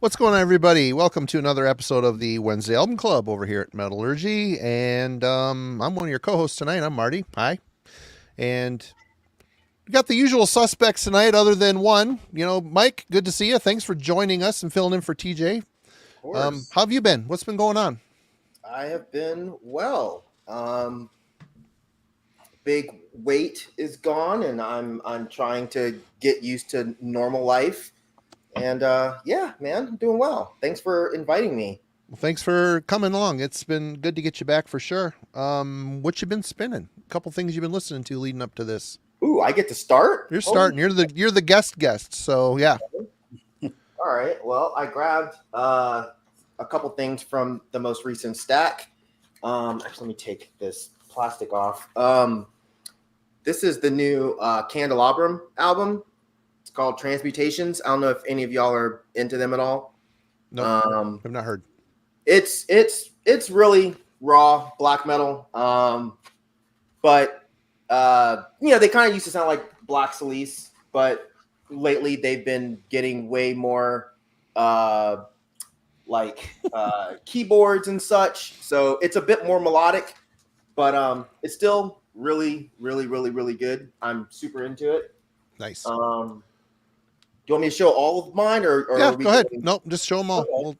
What's going on, everybody? Welcome to another episode of the Wednesday Album Club over here at Metallurgy, and I'm one of your co-hosts tonight. I'm Marty. Hi, and we got the usual suspects tonight, other than one. Myke, good to see you. Thanks for joining us and filling in for TJ. Of course. How have you been? What's been going on? I have been well. Big weight is gone, and I'm trying to get used to normal life. And yeah, man, I'm doing well. Thanks for inviting me. Well, thanks for coming along. It's been good to get you back for sure. What you been spinning? A couple things you've been listening to leading up to this. Ooh, I get to start? You're starting. You're the guest. So yeah. All right. Well, I grabbed a couple things from the most recent stack. Actually, let me take this plastic off. This is the new Candelabrum album. It's called Transmutations. I don't know if any of y'all are into them at all. No, I've not heard. It's really raw black metal. But they kind of used to sound like Black Celeste, but lately they've been getting way more keyboards and such. So it's a bit more melodic, but it's still really, really, really, really good. I'm super into it. Nice. Do you want me to show all of mine, or yeah, go ahead. Nope, just show them all. Okay.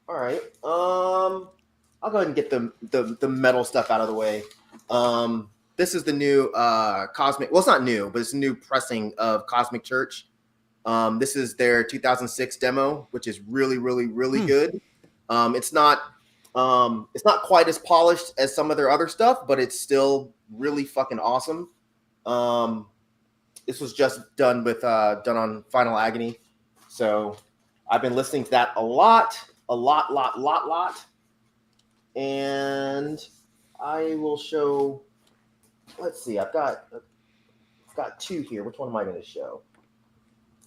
All right. I'll go ahead and get the metal stuff out of the way. This is the new Cosmic. Well, it's not new, but it's a new pressing of Cosmic Church. This is their 2006 demo, which is really, really, really good. It's not quite as polished as some of their other stuff, but it's still really fucking awesome. This was just done on Final Agony, so I've been listening to that a lot, and I will show. Let's see, I've got two here. Which one am I going to show?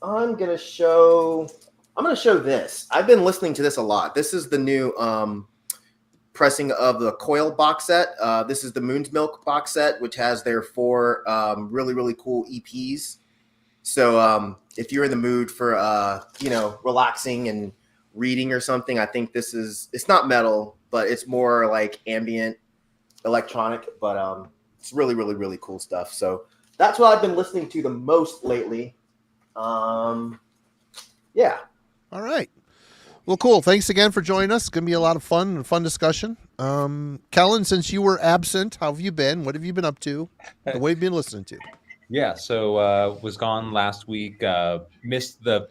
I'm going to show this. I've been listening to this a lot. This is the new pressing of the Coil box set. This is the Moon's Milk box set, which has their 4 really, really cool EPs. So if you're in the mood for relaxing and reading or something, I think it's not metal, but it's more like ambient electronic, but it's really, really, really cool stuff. So that's what I've been listening to the most lately. Yeah. All right. Well, cool. Thanks again for joining us. It's going to be a lot of fun discussion. Kellen, since you were absent, how have you been? What have you been up to? What have you been listening to? Yeah, so was gone last week. Missed the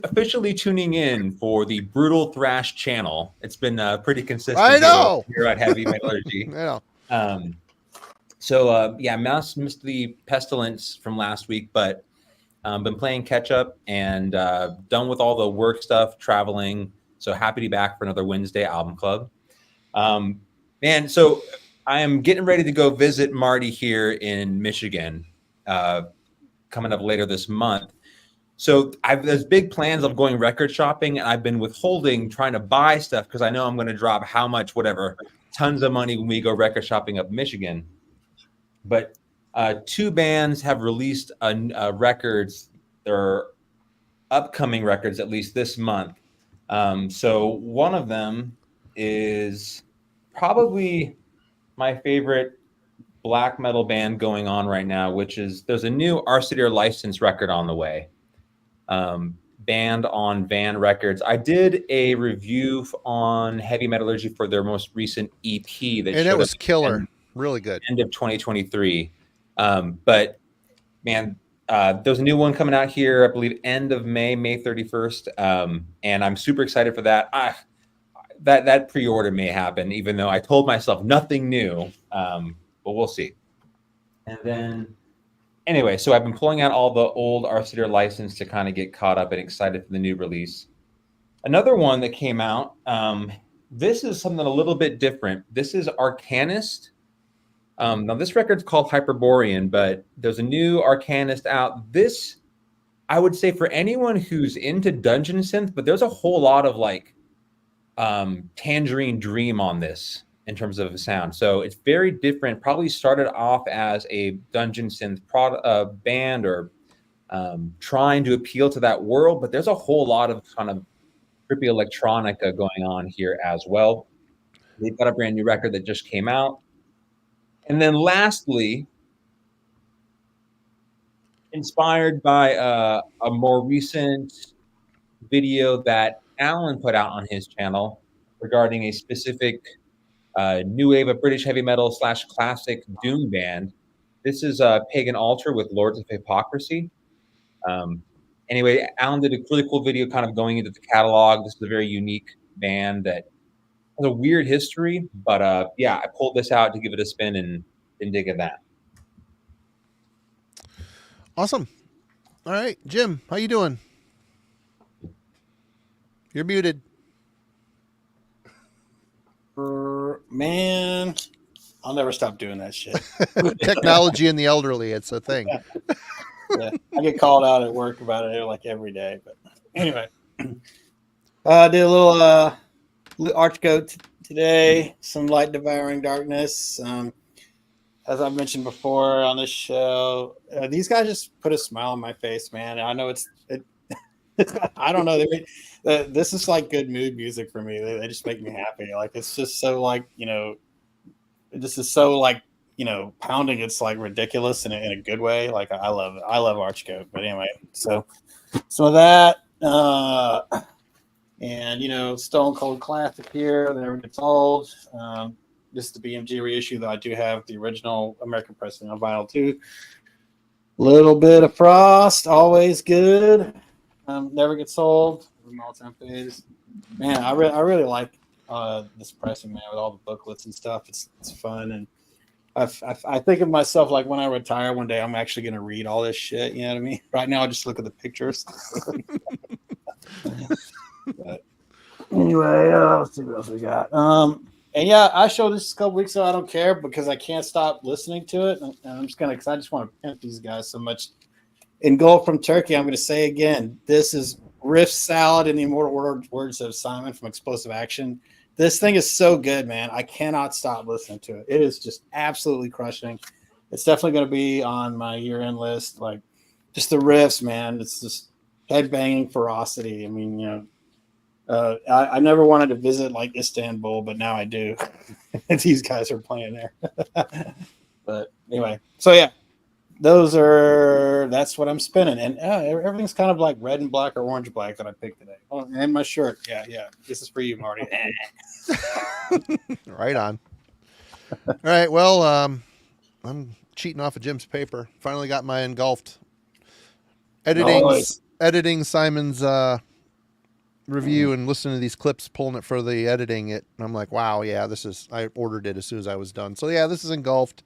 officially tuning in for the Brutal Thrash channel. It's been pretty consistent. I know. Here at Heavy Metallurgy. Yeah. Missed the Pestilence from last week, but been playing catch up and done with all the work stuff, traveling. So happy to be back for another Wednesday Album Club. So I am getting ready to go visit Marty here in Michigan, coming up later this month. So there's big plans of going record shopping, and I've been withholding trying to buy stuff because I know I'm going to drop tons of money when we go record shopping up Michigan. But 2 bands have released records. They're upcoming records, at least this month. So one of them is probably my favorite black metal band going on right now, which is there's a new Arcetier licensed record on the way. Band on Van Records. I did a review on Heavy Metallurgy for their most recent EP and it was killer. Really good. End of 2023. But man, there's a new one coming out here, I believe end of May 31st. And I'm super excited for that. That pre-order may happen, even though I told myself nothing new. But we'll see. And then anyway, so I've been pulling out all the old Arcetier license to kind of get caught up and excited for the new release. Another one that came out, this is something a little bit different. This is Arcanist. Now this record's called Hyperborean, but there's a new Arcanist out. This, I would say, for anyone who's into dungeon synth, but there's a whole lot of Tangerine Dream on this in terms of sound. So it's very different. Probably started off as a dungeon synth band or trying to appeal to that world, but there's a whole lot of kind of trippy electronica going on here as well. They've got a brand new record that just came out. And then lastly, inspired by a more recent video that Alan put out on his channel regarding a specific new wave of British heavy metal / classic doom band. This is Pagan Altar with Lords of Hypocrisy. Anyway, Alan did a really cool video kind of going into the catalog. This is a very unique band that has a weird history, but yeah, I pulled this out to give it a spin and dig at that. Awesome. All right, Jim, how you doing? You're muted. Man, I'll never stop doing that shit. Technology and the elderly, it's a thing. Yeah, I get called out at work about it like every day. But anyway, I did a little Archgoat today, some Light Devouring Darkness. As I've mentioned before on this show, these guys just put a smile on my face, man. I know I don't know. This is like good mood music for me. They just make me happy. Like, it's just so like, this is so like, pounding. It's like ridiculous in a good way. Like, I love it. I love Archgoat. But anyway, so some of that, and Stone Cold Classic here that never gets old. This is the BMG reissue, though I do have the original American pressing on vinyl too. Little bit of Frost, always good. Never gets old. All-time phase. Man, I really like this pressing, man, with all the booklets and stuff. It's fun, and I think of myself like when I retire one day, I'm actually going to read all this shit. You know what I mean? Right now, I just look at the pictures. But anyway, let's see what else we got. And yeah, I showed this a couple weeks ago. I don't care because I can't stop listening to it, and I'm just gonna, because I just want to pimp these guys so much. In Gold from Turkey, I'm going to say again, this is riff salad in the immortal words of Simon from Explosive Action. This thing is so good, man. I cannot stop listening to it. It is just absolutely crushing. It's definitely going to be on my year-end list. Like, just the riffs, man. It's just head-banging ferocity. I mean, I never wanted to visit like Istanbul, but now I do. These guys are playing there. But anyway, so yeah. That's what I'm spinning, and everything's kind of like red and black or orange black that I picked today. Oh, and my shirt, yeah, this is for you, Marty. Right on. All right, well, I'm cheating off of Jim's paper. Finally got my engulfed editing Simon's review and listening to these clips, pulling it for the editing. And I'm like, wow, yeah, I ordered it as soon as I was done. So yeah, this is engulfed.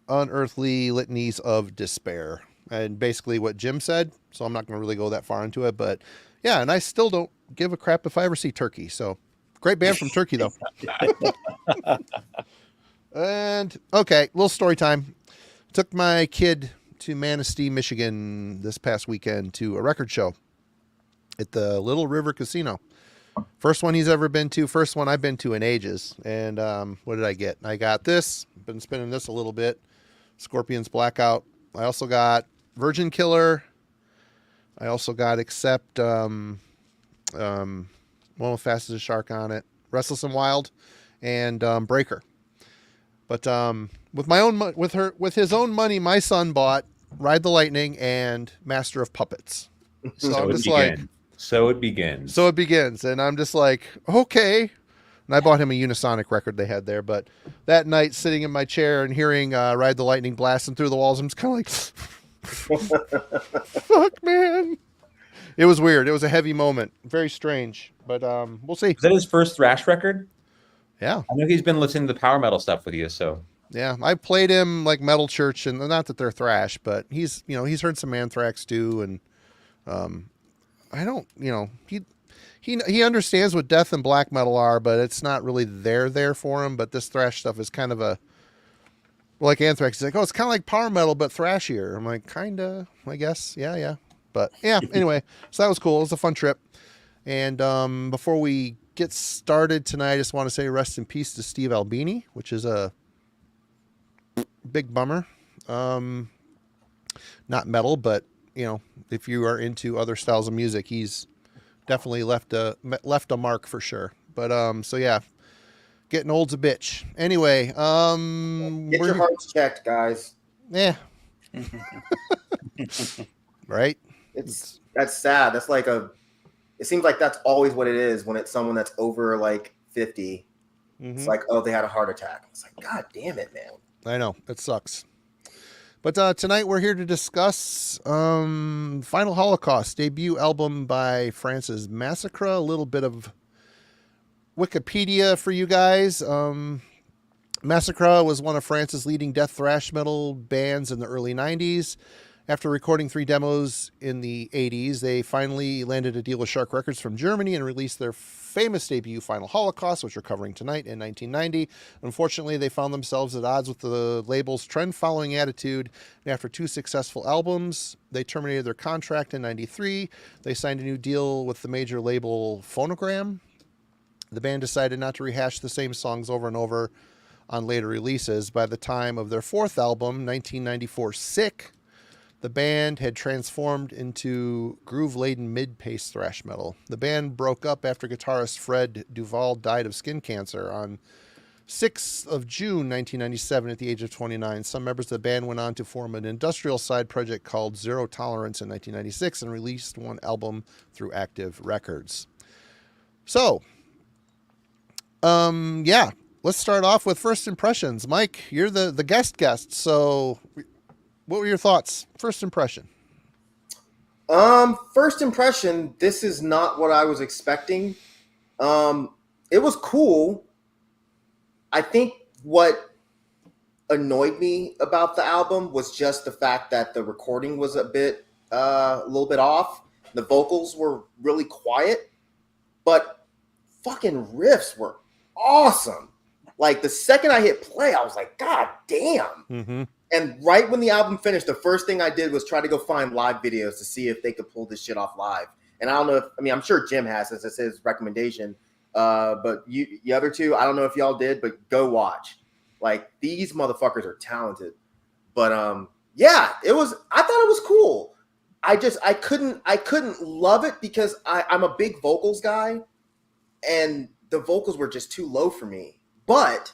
Unearthly Litanies of Despair, and basically what Jim said, so I'm not going to really go that far into it, but yeah, and I still don't give a crap if I ever see Turkey. So great band from Turkey though. And okay, little story time. Took my kid to Manistee, Michigan this past weekend to a record show at the Little River Casino. First one he's ever been to, first one I've been to in ages. And what did I get? I got this, been spinning this a little bit, Scorpions Blackout. I also got Virgin Killer. I also got Accept, one with Fast as a Shark on it, Restless and Wild, and Breaker. But with his own money, my son bought Ride the Lightning and Master of Puppets. So I'm just like, so it begins. So it begins, and I'm just like, okay. And I bought him a Unisonic record they had there, but that night, sitting in my chair and hearing Ride the Lightning blasting through the walls, I'm just kind of like, fuck, man. It was weird. It was a heavy moment. Very strange, but we'll see. Is that his first thrash record? Yeah. I know he's been listening to the power metal stuff with you, so. Yeah, I played him like Metal Church, and not that they're thrash, but he's heard some Anthrax too, and I don't, he understands what death and black metal are, but it's not really there for him. But this thrash stuff is kind of like Anthrax. He's like, oh, it's kind of like power metal, but thrashier. I'm like, kinda, I guess. Yeah. But yeah, anyway, so that was cool. It was a fun trip. And before we get started tonight, I just want to say rest in peace to Steve Albini, which is a big bummer. Not metal, but if you are into other styles of music, he's definitely left a mark for sure. But so yeah, getting old's a bitch. Anyway, Get your hearts checked, guys. yeah, right. That's sad. That's like it seems like that's always what it is when it's someone that's over like 50. Mm-hmm. It's like, oh, they had a heart attack. It's like, God damn it, man. I know, it sucks. But tonight we're here to discuss Final Holocaust, debut album by France's Massacra. A little bit of Wikipedia for you guys. Massacra was one of France's leading death thrash metal bands in the early 90s. After recording 3 demos in the 80s, they finally landed a deal with Shark Records from Germany and released their famous debut, Final Holocaust, which we're covering tonight, in 1990. Unfortunately, they found themselves at odds with the label's trend-following attitude, and after 2 successful albums, they terminated their contract in 93. They signed a new deal with the major label Phonogram. The band decided not to rehash the same songs over and over on later releases. By the time of their 4th album, 1994 Sick, the band had transformed into groove-laden mid-pace thrash metal. The band broke up after guitarist Fred Duval died of skin cancer on 6th of June 1997 at the age of 29. Some members of the band went on to form an industrial side project called Zero Tolerance in 1996 and released 1 album through Active Records. So, yeah, let's start off with first impressions. Myke, you're the guest, so what were your thoughts? First impression. First impression, this is not what I was expecting. It was cool. I think what annoyed me about the album was just the fact that the recording was a little bit off. The vocals were really quiet, but fucking riffs were awesome. Like the second I hit play, I was like, God damn. Mm-hmm. And right when the album finished, the first thing I did was try to go find live videos to see if they could pull this shit off live. And I don't know I'm sure Jim has this as his recommendation. But the other two, I don't know if y'all did, but go watch. Like these motherfuckers are talented. But yeah, I thought it was cool. I couldn't love it because I'm a big vocals guy and the vocals were just too low for me. But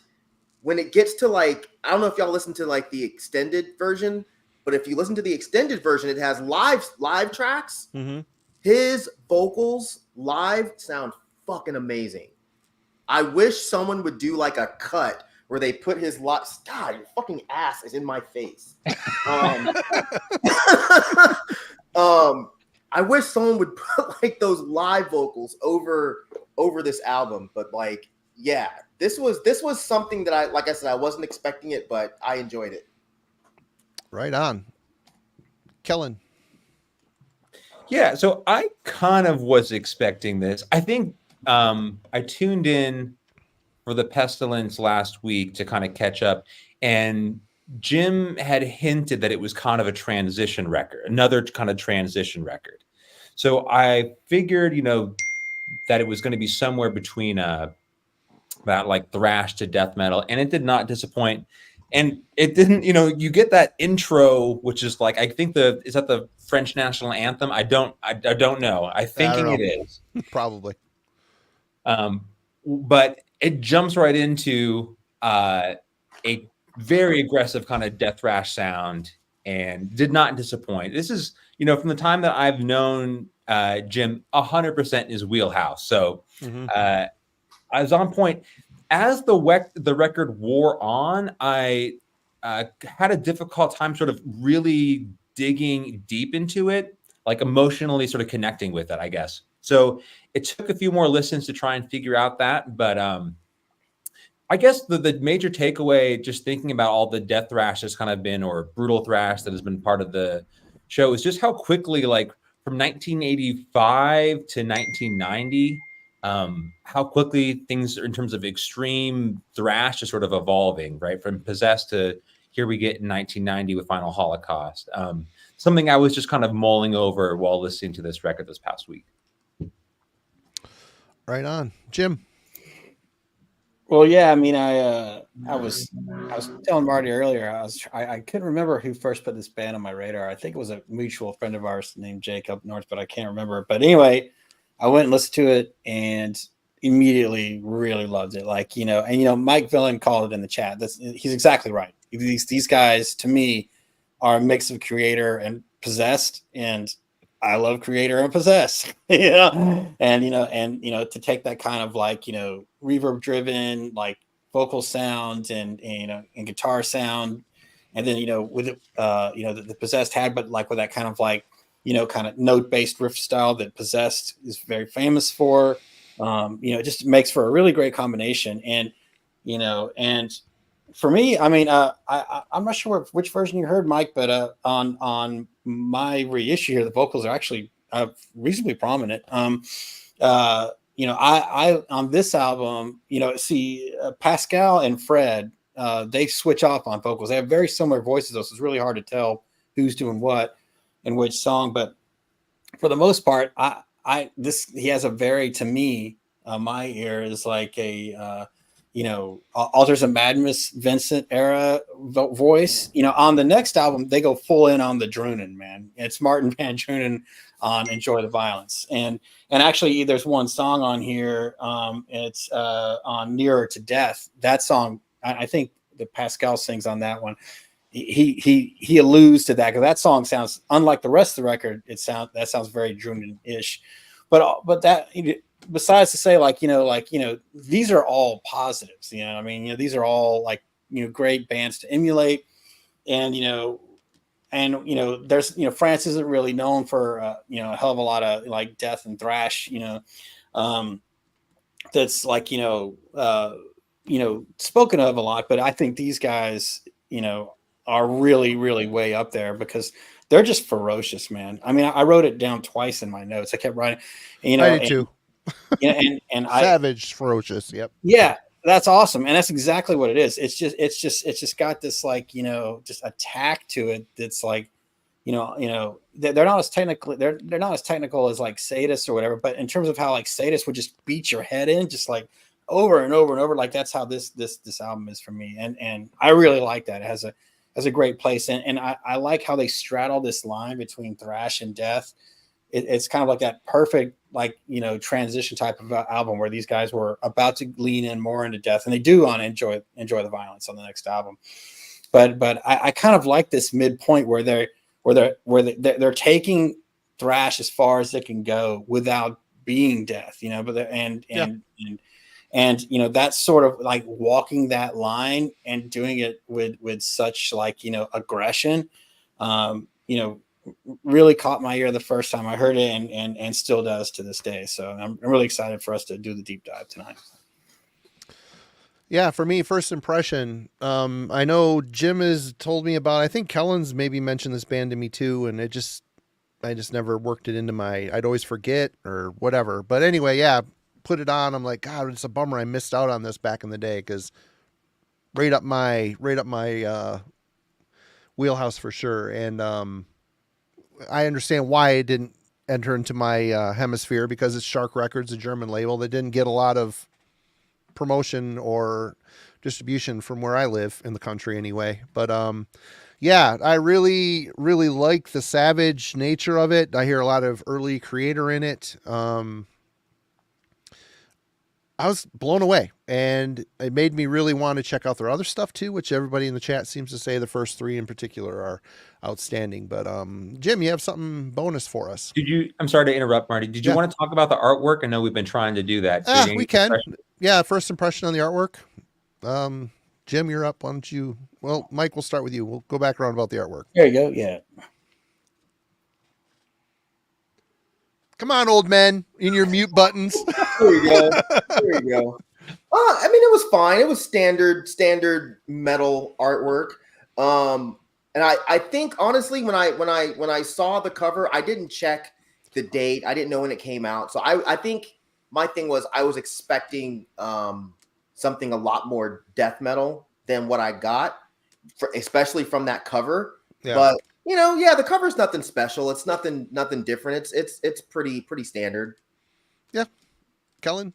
when it gets to like, I don't know if y'all listen to like the extended version, but if you listen to the extended version, it has live tracks. Mm-hmm. His vocals live sound fucking amazing. I wish someone would do like a cut where they put his God, your fucking ass is in my face. I wish someone would put like those live vocals over this album, but like, yeah, this was something that like I said, I wasn't expecting it, but I enjoyed it. Right on. Kellen. Yeah, so I kind of was expecting this. I think I tuned in for the Pestilence last week to kind of catch up, and Jim had hinted that it was kind of a transition record, another kind of transition record. So I figured, that it was going to be somewhere between that like thrash to death metal, and it did not disappoint. And it didn't, you get that intro, which is like, I think is that the French national anthem? I don't know. It is probably. But it jumps right into a very aggressive kind of death thrash sound and did not disappoint. This is, from the time that I've known Jim, 100% his wheelhouse. So I was on point. As the record wore on, I had a difficult time sort of really digging deep into it, like emotionally sort of connecting with it, I guess. So it took a few more listens to try and figure out that. But I guess the major takeaway, just thinking about all the death thrash that's kind of been, or brutal thrash that has been part of the show, is just how quickly, like from 1985 to 1990, how quickly things in terms of extreme thrash is sort of evolving, right? From Possessed to here we get in 1990 with Final Holocaust. Something I was just kind of mulling over while listening to this record this past week. Right on. Jim. Well, yeah, I mean, I was telling Marty earlier, I couldn't remember who first put this band on my radar. I think it was a mutual friend of ours named Jake up north, but I can't remember. But anyway, I went and listened to it and immediately really loved it. Like, Mike Villain called it in the chat. He's exactly right. These guys, to me, are a mix of Kreator and Possessed, and I love Kreator and Possessed. To take that kind of like, reverb driven, like vocal sound and guitar sound, and then with it, the Possessed had, but like with that kind of like, kind of note-based riff style that Possessed is very famous for. It just makes for a really great combination. And for me, I mean, I'm not sure which version you heard, Mike, but on my reissue here, the vocals are actually reasonably prominent. I on this album, Pascal and Fred, they switch off on vocals. They have very similar voices, though, so it's really hard to tell who's doing what in which song. But for the most part, he has a very, to me, my ear is like a Altars of Madness Vincent era voice. On the next album, they go full in on the Drunen, man. It's Martin Van Drunen on Enjoy the Violence. And actually there's one song on here. It's on Nearer to Death. That song, I think that Pascal sings on that one. He alludes to that because that song sounds unlike the rest of the record. That sounds very Drunen-ish. But that, besides to say, these are all positives, these are all like, great bands to emulate. And, there's, France isn't really known for, a hell of a lot of like death and thrash, that's like, spoken of a lot, but I think these guys, are really, really way up there because they're just ferocious, man. I mean, I wrote it down twice in my notes. I kept writing, I did too. And Savage, ferocious. Yep. Yeah, that's awesome. And that's exactly what it is. It's just got this like, just attack to it. That's like, they're not as technical. They're not as technical as like Sadists or whatever, but in terms of how like Sadists would just beat your head in just like over and over and over. Like that's how this album is for me. And I really like that. It has a great place. And I like how they straddle this line between thrash and death. It's kind of like that perfect, like, transition type of album where these guys were about to lean in more into death, and they do on Enjoy the Violence on the next album. But I kind of like this midpoint where they're taking thrash as far as it can go without being death, and that's sort of like walking that line and doing it with such like, aggression, really caught my ear the first time I heard it and still does to this day. So I'm really excited for us to do the deep dive tonight. Yeah, for me, first impression, I know Jim has told me about, I think Kellen's maybe mentioned this band to me too, and I just never worked it into I'd always forget or whatever. But anyway, yeah, put it on. I'm like, God, it's a bummer I missed out on this back in the day, because right up my wheelhouse for sure. And I understand why it didn't enter into my hemisphere, because it's Shark Records, a German label that didn't get a lot of promotion or distribution from where I live in the country anyway. But yeah, I really, really like the savage nature of it. I hear a lot of early Kreator in it. I was blown away, and it made me really want to check out their other stuff too, which everybody in the chat seems to say the first three in particular are outstanding. But Jim, you have something bonus for us. I'm sorry to interrupt, Marty. Did you want to talk about the artwork? I know we've been trying to do that. We can. Yeah, first impression on the artwork. Jim, you're up. Why don't you? Well, Mike, we'll start with you. We'll go back around about the artwork. There you go. Yeah. Come on, old men, in your mute buttons. There you go. There you go. I mean, it was fine. It was standard metal artwork. And I think honestly, when I saw the cover, I didn't check the date. I didn't know when it came out. So I think my thing was I was expecting something a lot more death metal than what I got, especially from that cover. Yeah. But the cover's nothing special. It's nothing different. It's pretty standard. Yeah. Kellen?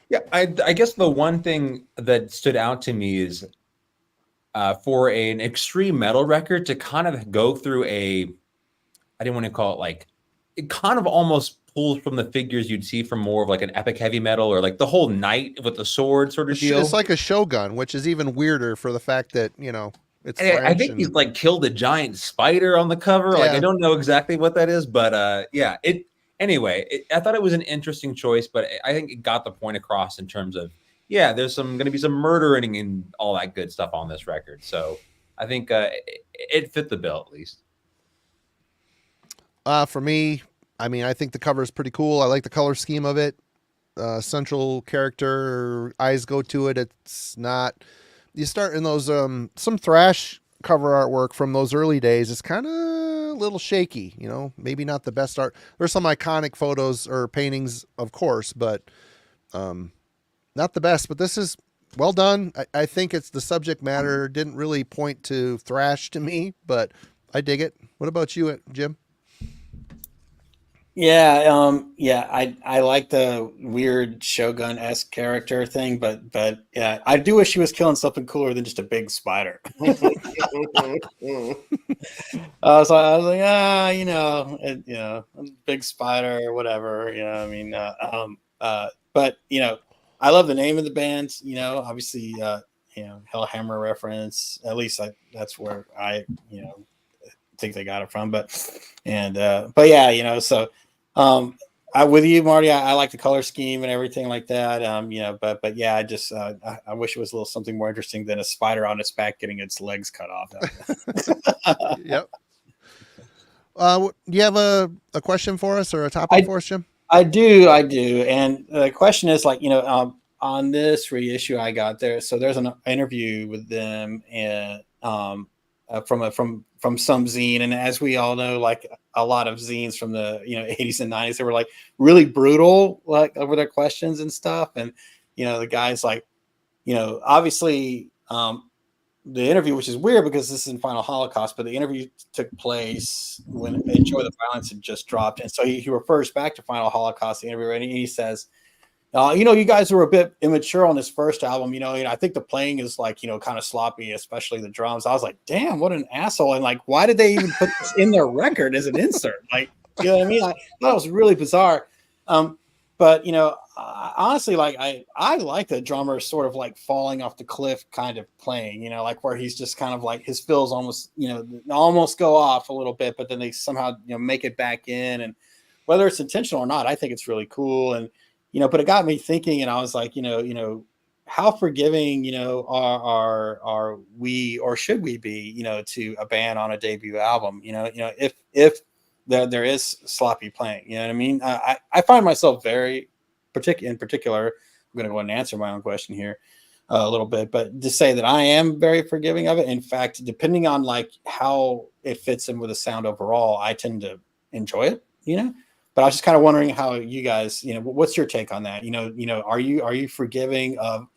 Yeah, I guess the one thing that stood out to me is for an extreme metal record to kind of go through I didn't want to call it like, it kind of almost pulls from the figures you'd see from more of like an epic heavy metal or like the whole knight with the sword sort of deal. It's like a Shogun, which is even weirder for the fact that, you know, it's And I French. think he's like killed a giant spider on the cover. Like, Yeah. I don't know exactly what that is, but yeah, I thought it was an interesting choice, but I think it got the point across in terms of, yeah, there's going to be some murdering and all that good stuff on this record. So I think it fit the bill at least. For me, I mean, I think the cover is pretty cool. I like the color scheme of it. Central character, eyes go to it. It's not, you start in those, some Thrash cover artwork from those early days. It's kind of a little shaky, you know, maybe not the best art. There's some iconic photos or paintings, of course, but not the best. But this is well done. I think it's the subject matter didn't really point to Thrash to me, but I dig it. What about you, Jim? Yeah, I like the weird Shogun-esque character thing, but yeah, I do wish he was killing something cooler than just a big spider. So I was like, a big spider or whatever. I mean, but I love the name of the band. Obviously, Hellhammer reference. At least that's where I think they got it from. But yeah, so. With you, Marty, I like the color scheme and everything like that. But yeah, I just I wish it was a little something more interesting than a spider on its back getting its legs cut off. Yep. Do you have a question for us or a topic for us, Jim? I do. And the question is on this reissue I got there. So there's an interview with them and from some zine, and as we all know, like a lot of zines from the 80s and 90s, they were like really brutal, like over their questions and stuff. And the guy's like, obviously the interview, which is weird because this is in Final Holocaust, but the interview took place when Enjoy the Violence had just dropped, and so he refers back to Final Holocaust, the interview, and he says, you guys were a bit immature on this first album. I think the playing is like, kind of sloppy, especially the drums. I was like, damn, what an asshole. And like, why did they even put this in their record as an insert? Like, you know what I mean? I thought it was really bizarre. But honestly, like I like the drummer sort of like falling off the cliff kind of playing, like where he's just kind of like his fills almost, almost go off a little bit, but then they somehow, make it back in. And whether it's intentional or not, I think it's really cool. And, but it got me thinking, and I was like, how forgiving, are we, or should we be, to a band on a debut album, if there is sloppy playing, you know what I mean? I find myself very in particular, I'm going to go ahead and answer my own question here a little bit, but to say that I am very forgiving of it. In fact, depending on like how it fits in with the sound overall, I tend to enjoy it, But I was just kind of wondering how you guys, what's your take on that? Are you forgiving of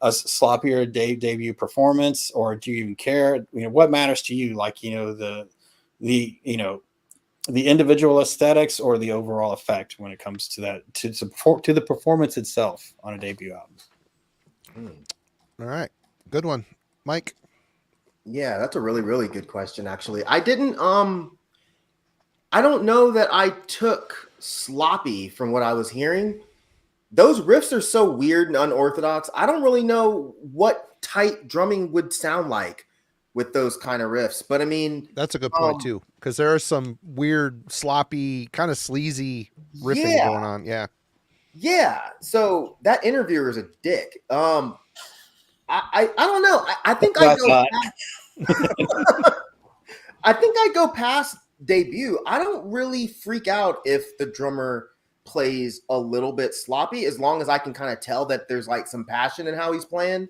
a sloppier debut performance, or do you even care? What matters to you? Like, the individual aesthetics or the overall effect when it comes to that, to the performance itself on a debut album? All right. Good one. Mike. Yeah, that's a really, really good question, actually. I don't know that I took sloppy from what I was hearing. Those riffs are so weird and unorthodox. I don't really know what tight drumming would sound like with those kind of riffs. But I mean, that's a good point too, because there are some weird, sloppy, kind of sleazy riffing going on. Yeah. Yeah. So that interviewer is a dick. I don't know. I think I go past debut. I don't really freak out if the drummer plays a little bit sloppy, as long as I can kind of tell that there's like some passion in how he's playing.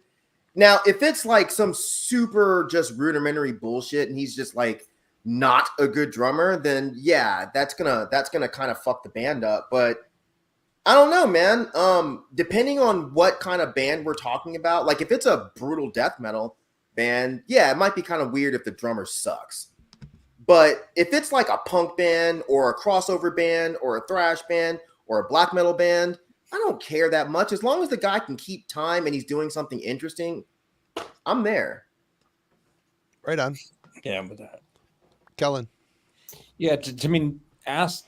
Now, if it's like some super just rudimentary bullshit and he's just like not a good drummer, then yeah, that's gonna kind of fuck the band up. But I don't know, man. Depending on what kind of band we're talking about, like if it's a brutal death metal band, yeah, it might be kind of weird if the drummer sucks. But if it's like a punk band or a crossover band or a thrash band or a black metal band, I don't care that much. As long as the guy can keep time and he's doing something interesting, I'm there. Right on. Yeah, I'm with that. Kellen. Yeah, ask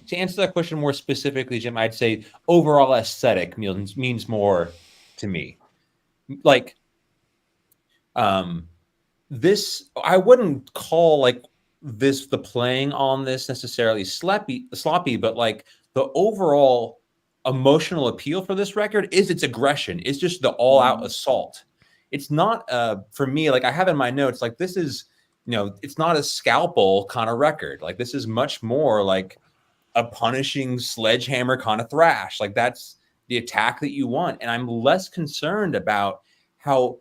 to answer that question more specifically, Jim, I'd say overall aesthetic means more to me. Like, this, I wouldn't call like this, the playing on this necessarily sloppy, but like the overall emotional appeal for this record is its aggression. It's just the all out assault. It's not, for me, like I have in my notes, like this is, it's not a scalpel kind of record. Like this is much more like a punishing sledgehammer kind of thrash. Like that's the attack that you want. And I'm less concerned about how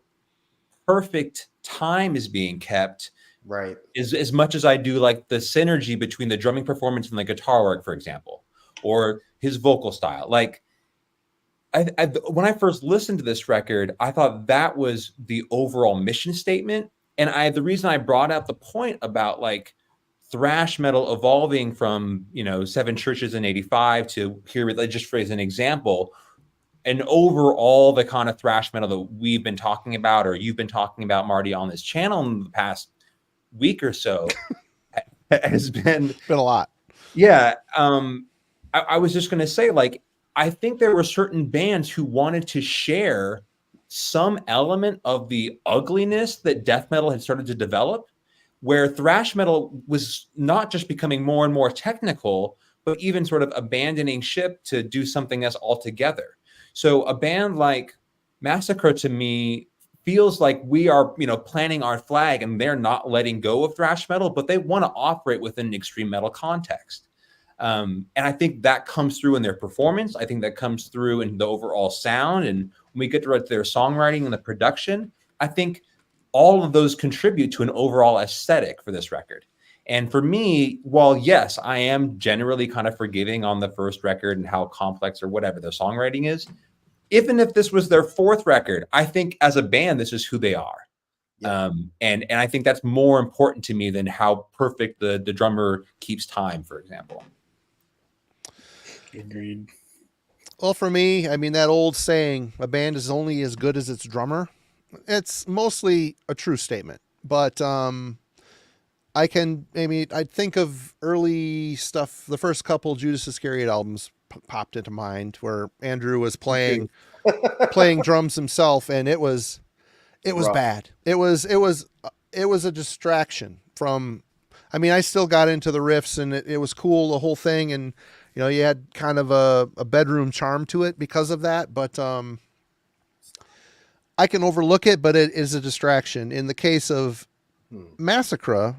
perfect time is being kept, right, is as much as I do like the synergy between the drumming performance and the guitar work, for example, or his vocal style. Like when I first listened to this record, I thought that was the overall mission statement. And the reason I brought out the point about like thrash metal evolving from, Seven Churches in 85 to here, just for as an example, and overall the kind of thrash metal that we've been talking about, or you've been talking about, Marty, on this channel in the past week or so has been a lot. Yeah. I was just going to say, like, I think there were certain bands who wanted to share some element of the ugliness that death metal had started to develop, where thrash metal was not just becoming more and more technical, but even sort of abandoning ship to do something else altogether. So a band like Massacra, to me, feels like we are, planting our flag, and they're not letting go of thrash metal, but they want to operate within an extreme metal context. And I think that comes through in their performance. I think that comes through in the overall sound. And when we get to their songwriting and the production, I think all of those contribute to an overall aesthetic for this record. And for me, while yes, I am generally kind of forgiving on the first record and how complex or whatever the songwriting is, even if this was their fourth record, I think as a band, this is who they are. Yeah. And I think that's more important to me than how perfect the drummer keeps time, for example. Agreed. Well, for me, I mean, that old saying, a band is only as good as its drummer, it's mostly a true statement. But I think of early stuff. The first couple Judas Iscariot albums popped into mind, where Andrew was playing drums himself, and it was bad. It was a distraction from. I mean, I still got into the riffs, and it was cool, the whole thing, and you had kind of a bedroom charm to it because of that. But I can overlook it, but it is a distraction. In the case of Massacra,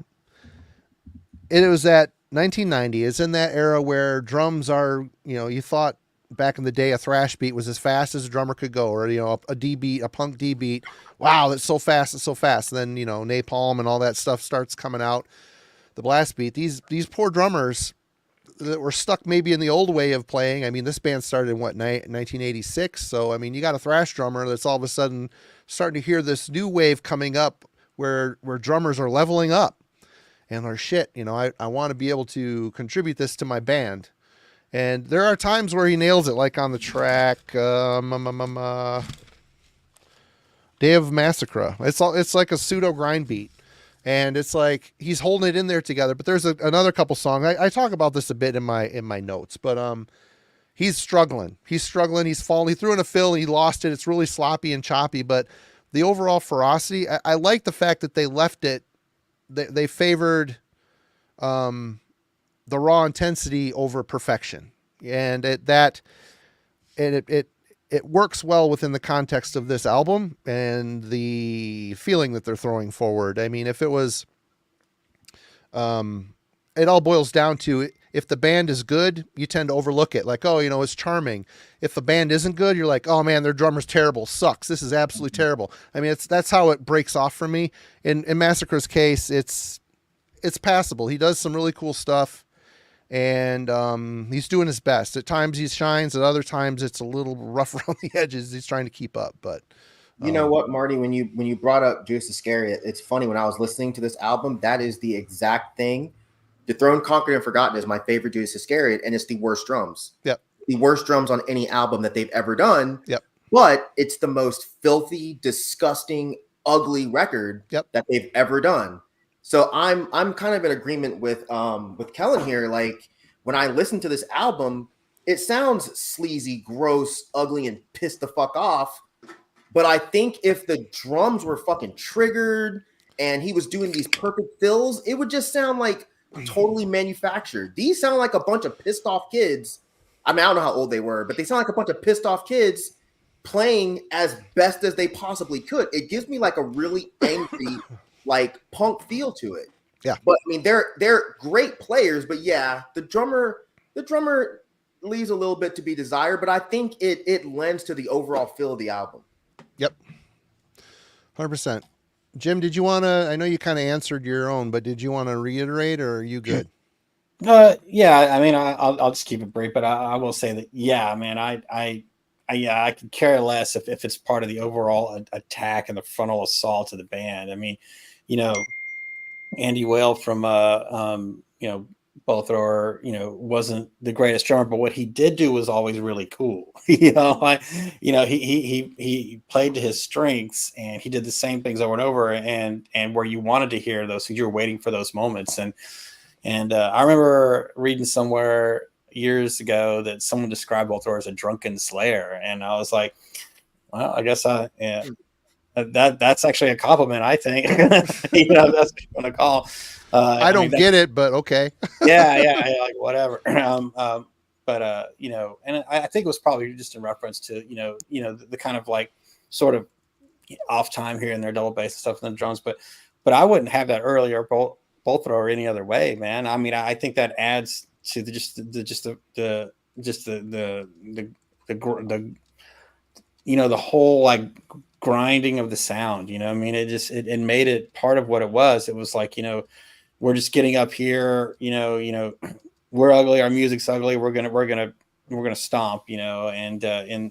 it was at 1990. It's in that era where drums are, you thought back in the day a thrash beat was as fast as a drummer could go, or a D beat, a punk D beat. Wow, that's so fast, it's so fast. And then Napalm and all that stuff starts coming out. The blast beat. These poor drummers that were stuck maybe in the old way of playing. I mean, this band started in 1986. So I mean, you got a thrash drummer that's all of a sudden starting to hear this new wave coming up where drummers are leveling up. And they're shit, I want to be able to contribute this to my band. And there are times where he nails it, like on the track, Day of Massacra. It's like a pseudo grind beat. And it's like he's holding it in there together. But there's another couple songs. I talk about this a bit in my notes. But he's struggling. He's falling. He threw in a fill and he lost it. It's really sloppy and choppy. But the overall ferocity, I like the fact that they left it. They favored the raw intensity over perfection, and it works well within the context of this album and the feeling that they're throwing forward. I mean, if it was, it all boils down to, if the band is good, you tend to overlook it. Like, oh, it's charming. If the band isn't good, you're like, oh man, their drummer's terrible, sucks. This is absolutely terrible. I mean, that's how it breaks off for me. In Massacre's case, it's passable. He does some really cool stuff, and he's doing his best. At times he shines, at other times it's a little rough around the edges. He's trying to keep up, but you know what, Marty, when you brought up Judas Iscariot, it's funny, when I was listening to this album, that is the exact thing. Dethroned, Conquered, and Forgotten is my favorite Judas Iscariot, and it's the worst drums. Yep. The worst drums on any album that they've ever done. Yep. But it's the most filthy, disgusting, ugly record that they've ever done. So I'm kind of in agreement with Kellen here. Like, when I listen to this album, it sounds sleazy, gross, ugly, and pissed the fuck off. But I think if the drums were fucking triggered and he was doing these perfect fills, it would just sound like totally manufactured. These sound like a bunch of pissed off kids. I mean, I don't know how old they were, but they sound like a bunch of pissed off kids playing as best as they possibly could. It gives me like a really angry, like punk feel to it. Yeah. But I mean, they're great players, but yeah, the drummer leaves a little bit to be desired, but I think it lends to the overall feel of the album. Yep. 100%. Jim, did you want to, I know you kind of answered your own, but did you want to reiterate, or are you good? Yeah, I mean, I'll just keep it brief, but I will say that, yeah, man, I could care less if it's part of the overall attack and the frontal assault of the band. I mean, you know, Andy Whale from, you know, Balthor, you know, wasn't the greatest drummer, but what he did do was always really cool. He played to his strengths, and he did the same things over and over, and where you wanted to hear those, you were waiting for those moments. And I remember reading somewhere years ago that someone described Balthor as a drunken slayer, and I was like, well, I guess that's actually a compliment, I think. You know, that's what you want to call. I don't get it, but okay. yeah, like whatever. But you know, and I think it was probably just in reference to you know the kind of like sort of off time here and there, double bass and stuff in the drums. But I wouldn't have that earlier both or any other way, man. I mean, I think that adds to the you know, the whole like grinding of the sound. You know, I mean, it made it part of what it was. It was like, you know, we're just getting up here, you know, we're ugly, our music's ugly, we're gonna stomp, you know, and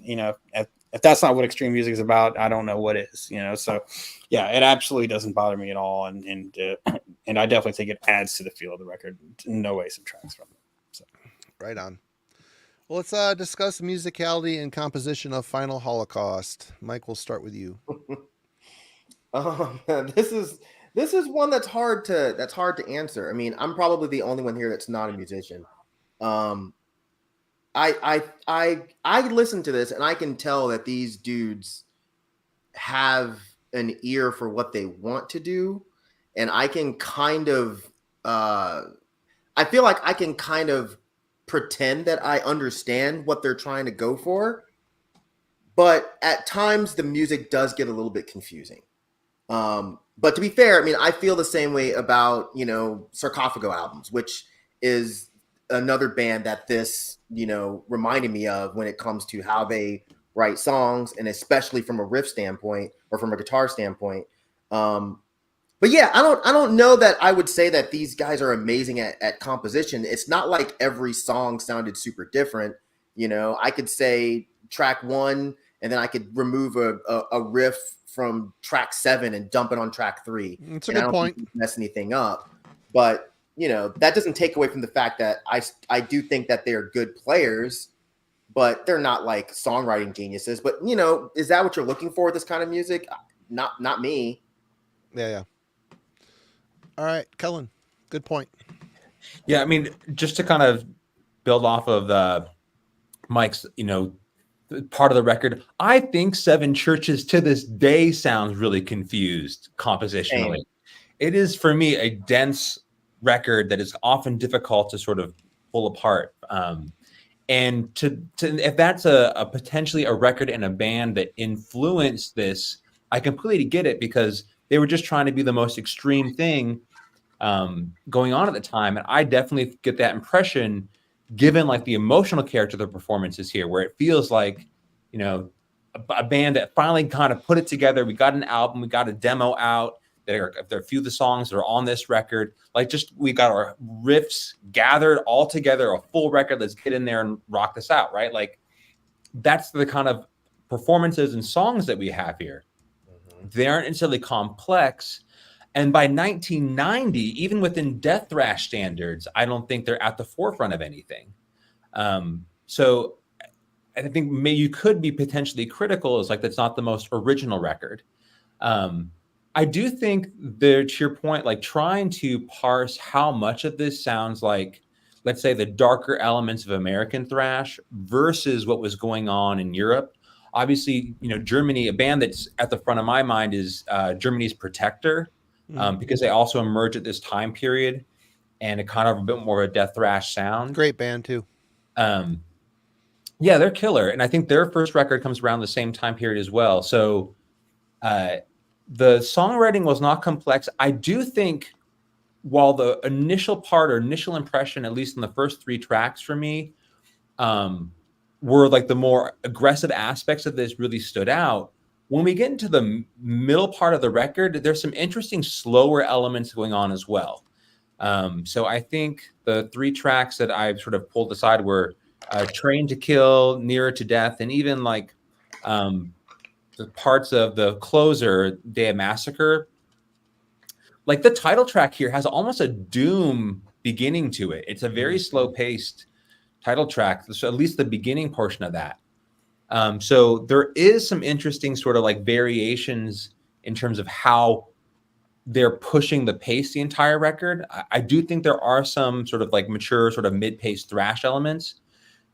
you know, if that's not what extreme music is about, I don't know what is, you know. So yeah, it absolutely doesn't bother me at all, and I definitely think it adds to the feel of the record. In no way subtracts from it. So Right on. Well, let's discuss the musicality and composition of Final Holocaust. Mike, we'll start with you. This is one that's hard to answer. I mean, I'm probably the only one here that's not a musician. I listen to this and I can tell that these dudes have an ear for what they want to do, and I can kind of I feel like I can kind of pretend that I understand what they're trying to go for, but at times the music does get a little bit confusing. But to be fair, I mean, I feel the same way about, you know, Sarcophago albums, which is another band that this, you know, reminded me of when it comes to how they write songs, and especially from a riff standpoint or from a guitar standpoint. But yeah, I don't know that I would say that these guys are amazing at composition. It's not like every song sounded super different. You know, I could say track 1 and then I could remove a riff from track 7 and dump it on track 3. That's a good point. Mess anything up. But, you know, that doesn't take away from the fact that I do think that they're good players, but they're not like songwriting geniuses. But, you know, is that what you're looking for with this kind of music? Not me. Yeah. All right, Kellen, good point. Yeah, I mean, just to kind of build off of Mike's, you know, part of the record, I think Seven Churches to this day sounds really confused compositionally. Same. It is, for me, a dense record that is often difficult to sort of pull apart. And to if that's a potentially a record and a band that influenced this, I completely get it, because they were just trying to be the most extreme thing going on at the time. And I definitely get that impression, given like the emotional character of the performances here, where it feels like, you know, a band that finally kind of put it together. We got an album, we got a demo out. There are a few of the songs that are on this record. Like, just we got our riffs gathered all together, a full record. Let's get in there and rock this out, right? Like, that's the kind of performances and songs that we have here. Mm-hmm. They aren't necessarily complex. And by 1990, even within death thrash standards, I don't think they're at the forefront of anything. So I think maybe you could be potentially critical, is like, that's not the most original record. I do think there, to your point, like trying to parse how much of this sounds like let's say, the darker elements of American thrash versus what was going on in Europe. Obviously, Germany, a band that's at the front of my mind is Germany's Protector, because they also emerged at this time period and it kind of a bit more of a death thrash sound. Great band too. Yeah, they're killer. And I think their first record comes around the same time period as well. So the songwriting was not complex. I do think while the initial part or initial impression, at least in the first 3 tracks for me, were like the more aggressive aspects of this really stood out. When we get into the middle part of the record, there's some interesting slower elements going on as well. So I think the 3 tracks that I've sort of pulled aside were Train to Kill, Nearer to Death, and even like the parts of the closer, Day of Massacre. Like the title track here has almost a doom beginning to it. It's a very slow-paced title track, so at least the beginning portion of that. So there is some interesting sort of like variations in terms of how they're pushing the pace the entire record. I do think there are some sort of like mature sort of mid-paced thrash elements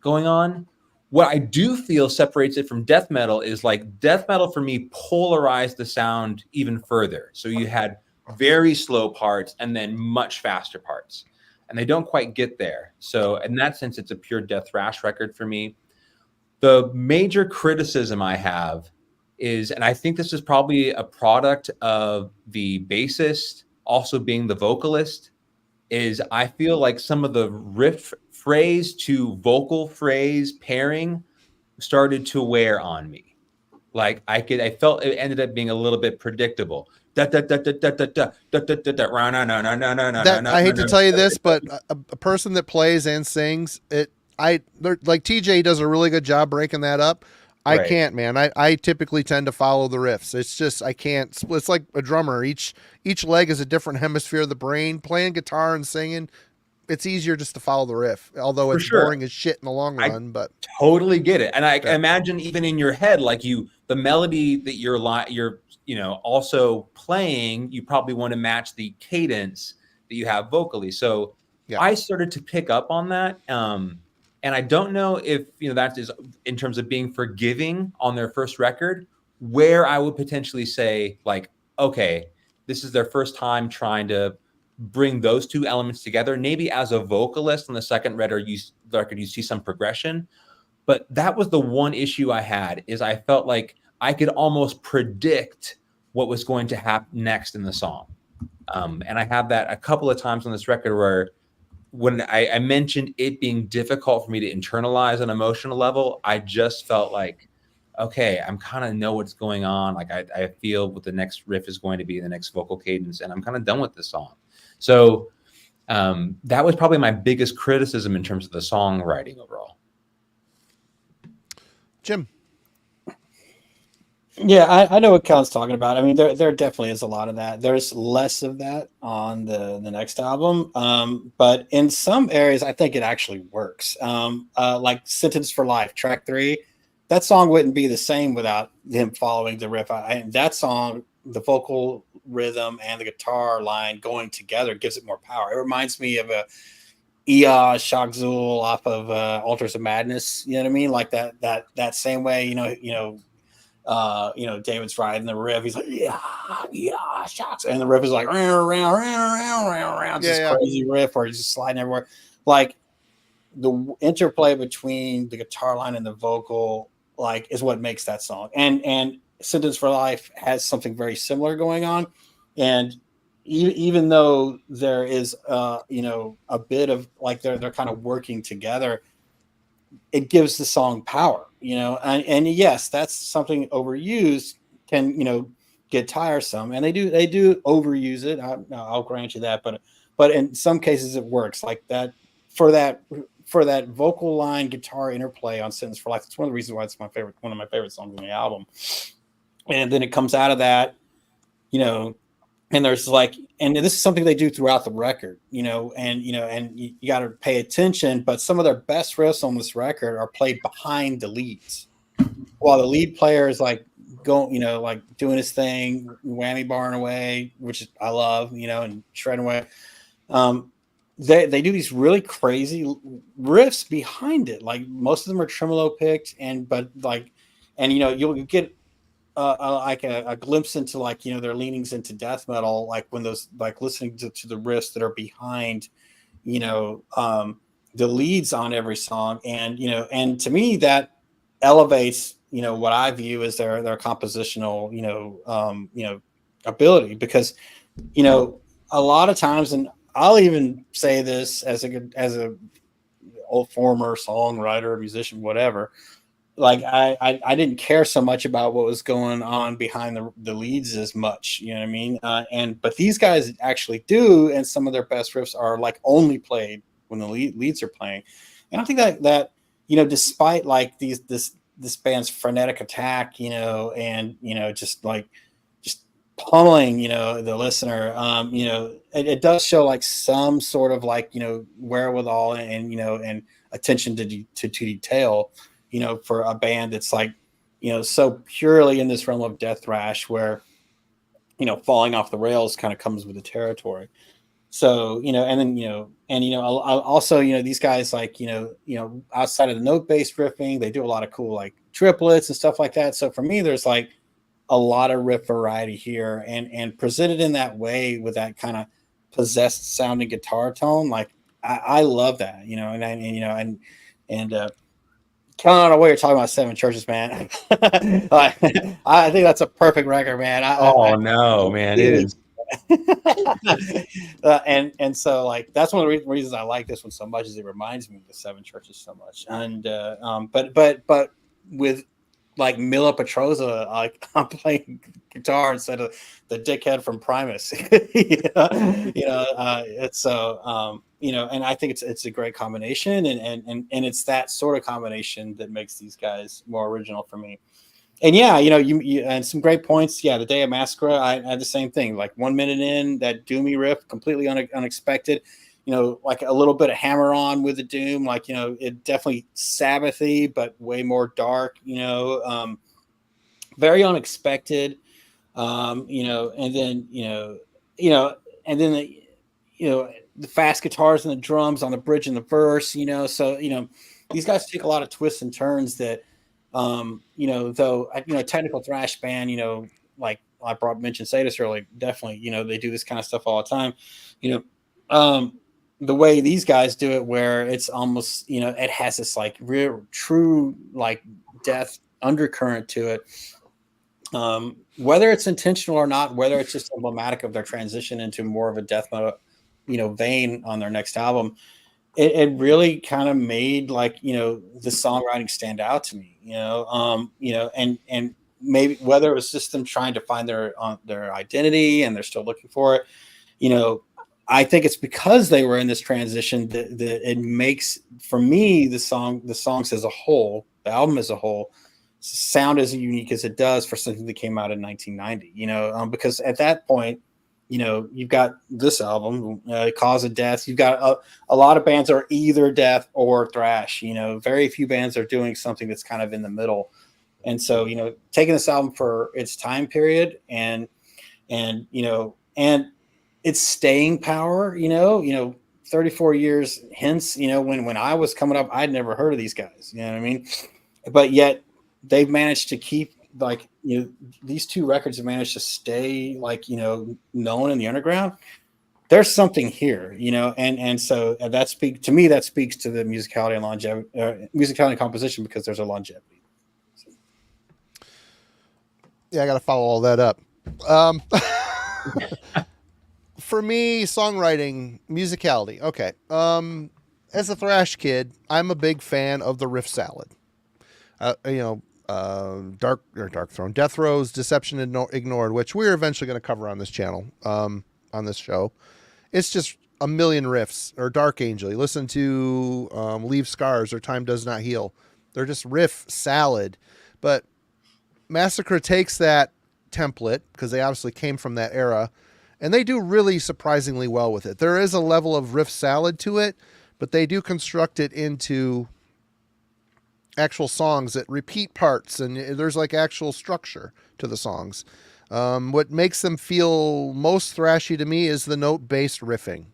going on. What I do feel separates it from death metal is like death metal for me polarized the sound even further. So you had very slow parts and then much faster parts, and they don't quite get there. So in that sense, it's a pure death thrash record for me. The major criticism I have is, and I think this is probably a product of the bassist also being the vocalist, is I feel like some of the riff phrase to vocal phrase pairing started to wear on me. Like I felt it ended up being a little bit predictable. I hate to tell you this, but a person that plays and sings it, like TJ does a really good job breaking that up. I can't, man. I typically tend to follow the riffs. It's just I can't. It's like a drummer. Each leg is a different hemisphere of the brain. Playing guitar and singing, it's easier just to follow the riff. Although it's boring as shit in the long run. But totally get it. And I imagine even in your head, like the melody that you're also playing, you probably want to match the cadence that you have vocally. So I started to pick up on that. And I don't know if, that is in terms of being forgiving on their first record, where I would potentially say like, okay, this is their first time trying to bring those 2 elements together. Maybe as a vocalist on the second record, you see some progression. But that was the one issue I had, is I felt like I could almost predict what was going to happen next in the song. And I have that a couple of times on this record where when I mentioned it being difficult for me to internalize an emotional level, I just felt like, okay, I'm kind of know what's going on. Like I feel what the next riff is going to be, the next vocal cadence, and I'm kind of done with this song. So that was probably my biggest criticism in terms of the songwriting overall. Jim. Yeah, I know what Cal's talking about. I mean, there definitely is a lot of that. There's less of that on the next album, but in some areas, I think it actually works. Like "Sentence for Life," track 3, that song wouldn't be the same without him following the riff. That song, the vocal rhythm and the guitar line going together gives it more power. It reminds me of a Eihwaz Recordings off of Altars of Madness. You know what I mean? Like that same way. David's riding the riff. He's like, yeah, shots, and the riff is like this crazy riff where he's just sliding everywhere. Like the interplay between the guitar line and the vocal, like, is what makes that song. And "Sentence for Life" has something very similar going on. And even though there is, a bit of like they're kind of working together, it gives the song power, and yes, that's something overused can, get tiresome, and they do overuse it. I'll grant you that, but in some cases it works like that for that vocal line guitar interplay on "Sentence for Life." It's one of the reasons why it's one of my favorite songs on the album. And then it comes out of that, and there's like, and this is something they do throughout the record, and you got to pay attention. But some of their best riffs on this record are played behind the leads, while the lead player is like going, like doing his thing, whammy barring away, which I love, and shredding away. they do these really crazy riffs behind it. Like most of them are tremolo picked, and you'll get like a glimpse into like their leanings into death metal, like when those like listening to the riffs that are behind the leads on every song, and to me that elevates what I view as their compositional ability, because a lot of times, and I'll even say this as a old former songwriter, musician, whatever, like I didn't care so much about what was going on behind the leads as much, you know what I mean? But these guys actually do, and some of their best riffs are like only played when the leads are playing. And I think that despite like this band's frenetic attack, and just pummeling the listener, it does show like some sort of like wherewithal and attention to detail, for a band that's like, so purely in this realm of death thrash where, falling off the rails kind of comes with the territory. So, and then, also, these guys like, outside of the note based riffing, they do a lot of cool like triplets and stuff like that. So for me, there's like a lot of riff variety here, and presented in that way with that kind of possessed sounding guitar tone. Like I love that, Count on what you're talking about, Seven Churches, man. I think that's a perfect record, man. No, man, it is. And so like that's one of the reasons I like this one so much, is it reminds me of the Seven Churches so much. And but with like Mila Petroza, like I'm playing guitar instead of the dickhead from Primus. It's so and I think it's a great combination, and it's that sort of combination that makes these guys more original for me. And yeah, you and some great points. Yeah, the Day of Massacra, I had the same thing. Like 1 minute in, that doomy riff, completely unexpected. Like a little bit of hammer on with the doom, like it definitely Sabbathy, but way more dark. Very unexpected. And then and then the fast guitars and the drums on the bridge and the verse. So these guys take a lot of twists and turns that. Though technical thrash band, like I mentioned Sadus earlier, definitely, they do this kind of stuff all the time. The way these guys do it, where it's almost, it has this like real true like death undercurrent to it. Whether it's intentional or not, whether it's just emblematic of their transition into more of a death metal, vein on their next album, it really kind of made like the songwriting stand out to me, and maybe whether it was just them trying to find their identity and they're still looking for it, I think it's because they were in this transition that it makes, for me, the songs as a whole, the album as a whole, sound as unique as it does for something that came out in 1990. Because at that point, you've got this album, Cause of Death. You've got a lot of bands are either death or thrash. Very few bands are doing something that's kind of in the middle. And so, taking this album for its time period and its staying power, 34 years hence, when I was coming up, I'd never heard of these guys. You know what I mean? But yet they've managed to keep like, these two records have managed to stay like, known in the underground. There's something here, and so that speaks to the musicality and longevity, musicality and composition, because there's a longevity. Yeah, I got to follow all that up. For me, songwriting, musicality. Okay. As a thrash kid, I'm a big fan of the riff salad. Dark Throne, Death Row's Deception Ignored, which we're eventually going to cover on this channel, on this show. It's just a million riffs. Or Dark Angel, you listen to Leave Scars or Time Does Not Heal. They're just riff salad. But Massacra takes that template, because they obviously came from that era, and they do really surprisingly well with it. There is a level of riff salad to it, but they do construct it into actual songs that repeat parts, and there's like actual structure to the songs. What makes them feel most thrashy to me is the note-based riffing.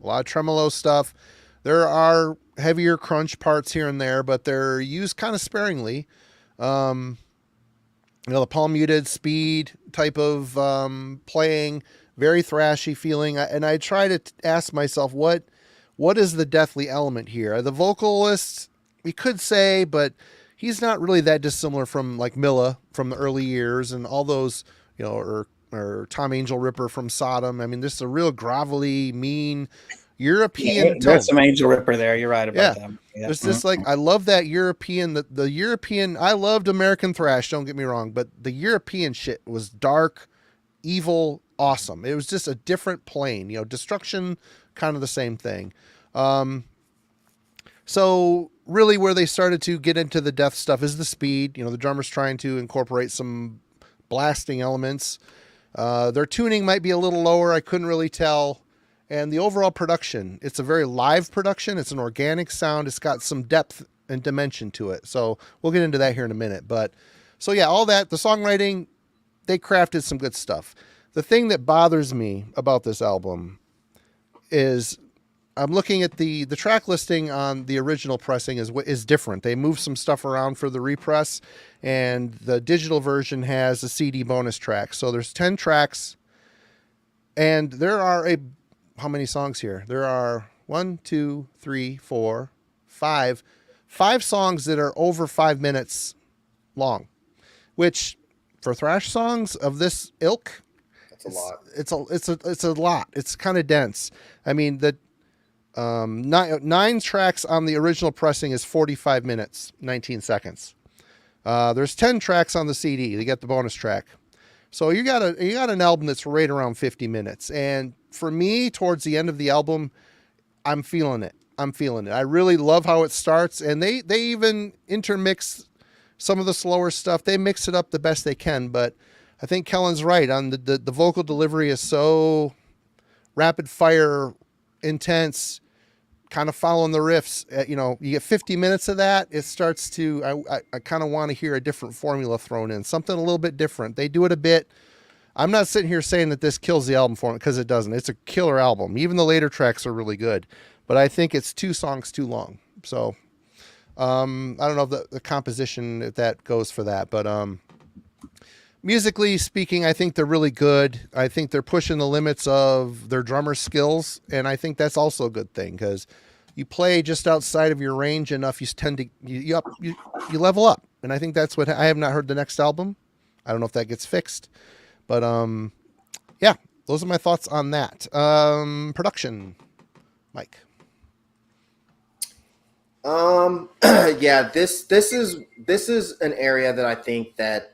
A lot of tremolo stuff. There are heavier crunch parts here and there, but they're used kind of sparingly. The palm muted speed type of playing, very thrashy feeling. And I try to ask myself, what is the deathly element here? The vocalist, we could say, but he's not really that dissimilar from like Milla from the early years and all those, or Tom Angel Ripper from Sodom. I mean, this is a real grovelly, mean European tone. There's some Angel Ripper there. You're right about that. Yeah. It's just like, I love that European, the European, I loved American thrash, don't get me wrong, but the European shit was dark, evil, awesome. It was just a different plane, Destruction, kind of the same thing. So really where they started to get into the death stuff is the speed. The drummer's trying to incorporate some blasting elements. Their tuning might be a little lower. I couldn't really tell. And the overall production, it's a very live production. It's an organic sound. It's got some depth and dimension to it. So we'll get into that here in a minute. But so yeah, all that, the songwriting, they crafted some good stuff. The thing that bothers me about this album is I'm looking at the track listing on the original pressing is different. They moved some stuff around for the repress, and the digital version has a CD bonus track. So there's 10 tracks, and there are how many songs here? There are 5 songs that are over 5 minutes long, which for thrash songs of this ilk, that's a lot. It's a lot. It's kind of dense. I mean, the 9 tracks on the original pressing is 45 minutes, 19 seconds. There's 10 tracks on the CD. You get the bonus track. So you got an album that's right around 50 minutes. And for me, towards the end of the album, I'm feeling it. I really love how it starts. And they even intermix some of the slower stuff. They mix it up the best they can. But I think Kellen's right on the vocal delivery is so rapid fire, intense, kind of following the riffs. You get 50 minutes of that. It starts to, I kind of want to hear a different formula thrown in, something a little bit different. They do it a bit. I'm not sitting here saying that this kills the album for me, because it doesn't. It's a killer album. Even the later tracks are really good, but I think it's 2 songs too long. So I don't know if the composition, if that goes for that, but musically speaking, I think they're really good. I think they're pushing the limits of their drummer skills, and I think that's also a good thing, because you play just outside of your range enough, you tend to you level up, and I think that's what I have not heard the next album. I don't know if that gets fixed, but yeah, those are my thoughts on that. Production, Mike. Yeah, this is an area that I think that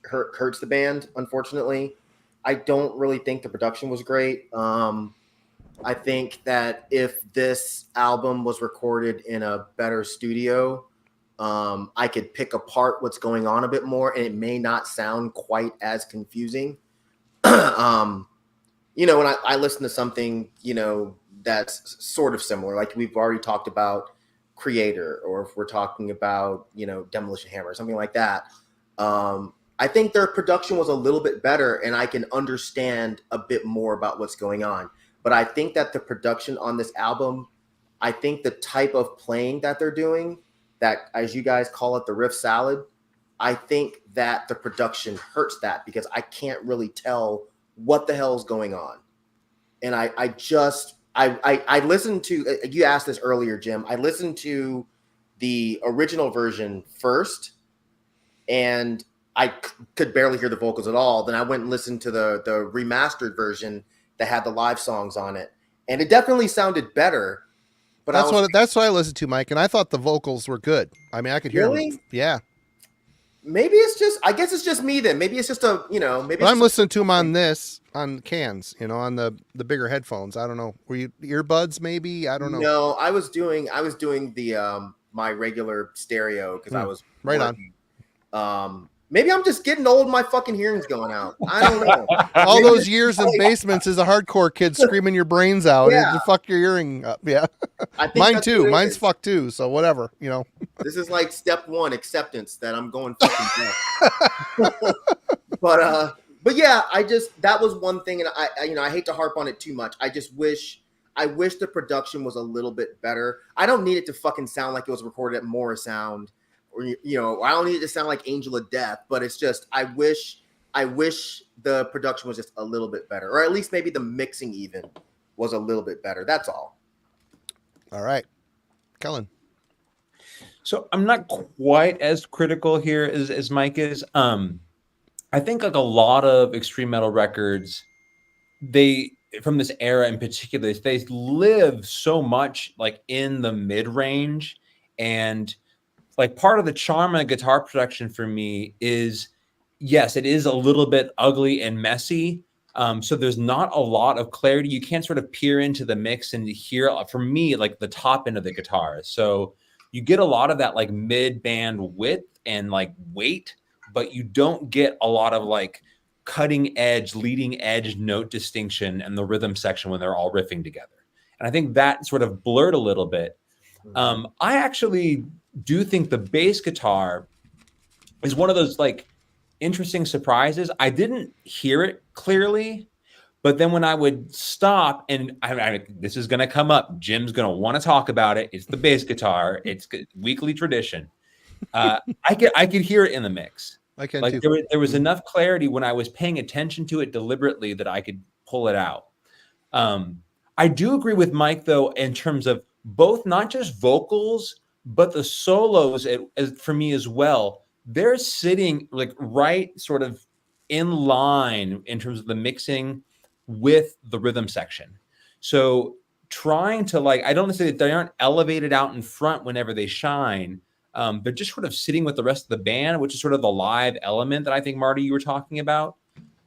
hurts the band, unfortunately. I don't really think the production was great. I think that if this album was recorded in a better studio, I could pick apart what's going on a bit more, and it may not sound quite as confusing. When I listen to something, that's sort of similar, like we've already talked about Kreator, or if we're talking about, Demolition Hammer or something like that, I think their production was a little bit better, and I can understand a bit more about what's going on. But I think that the production on this album, I think the type of playing that they're doing, that, as you guys call it, the riff salad, I think that the production hurts that, because I can't really tell what the hell's going on. And I listened to, you asked this earlier, Jim, I listened to the original version first, and I could barely hear the vocals at all. Then I went and listened to the remastered version that had the live songs on it, and it definitely sounded better. But that's what I listened to, Mike, and I thought the vocals were good. I mean, I could hear them. Yeah. Maybe it's just, I guess it's just me then. Maybe it's just maybe. But I'm listening to them on cans, on the bigger headphones. I don't know. Were you earbuds? Maybe, I don't know. No, I was doing the my regular stereo, because I was right working. On. Maybe I'm just getting old. My fucking hearing's going out. I don't know. All those years in basements as a hardcore kid screaming your brains out. Yeah. You fuck your hearing up. Yeah. Mine too. Mine's fucked too. So whatever, This is like step 1, acceptance, that I'm going fucking deaf. But yeah, that was one thing. And I hate to harp on it too much. I just wish I wish the production was a little bit better. I don't need it to fucking sound like it was recorded at Morrisound, or I don't need it to sound like Angel of Death. But it's just I wish the production was just a little bit better, or at least maybe the mixing even was a little bit better. That's all. All right, Kellen. So I'm not quite as critical here as Myke is. I think like a lot of extreme metal records, they from this era in particular, they live so much like in the mid range, and like part of the charm of guitar production for me is, yes, it is a little bit ugly and messy. So there's not a lot of clarity. You can't sort of peer into the mix and hear, for me, like the top end of the guitar. So you get a lot of that like mid band width and like weight, but you don't get a lot of like cutting edge, leading edge note distinction and the rhythm section when they're all riffing together. And I think that sort of blurred a little bit. I actually do think the bass guitar is one of those like interesting surprises. I didn't hear it clearly, but then when I would stop, and this is going to come up, Jim's going to want to talk about it. It's the bass guitar. It's weekly tradition. I could hear it in the mix. I can like too. there was enough clarity when I was paying attention to it deliberately that I could pull it out. I do agree with Myke though, in terms of both, not just vocals, but the solos for me as well. They're sitting like right sort of in line in terms of the mixing with the rhythm section. So trying to like, I don't say that they aren't elevated out in front whenever they shine. They're just sort of sitting with the rest of the band, which is sort of the live element that I think, Marty, you were talking about.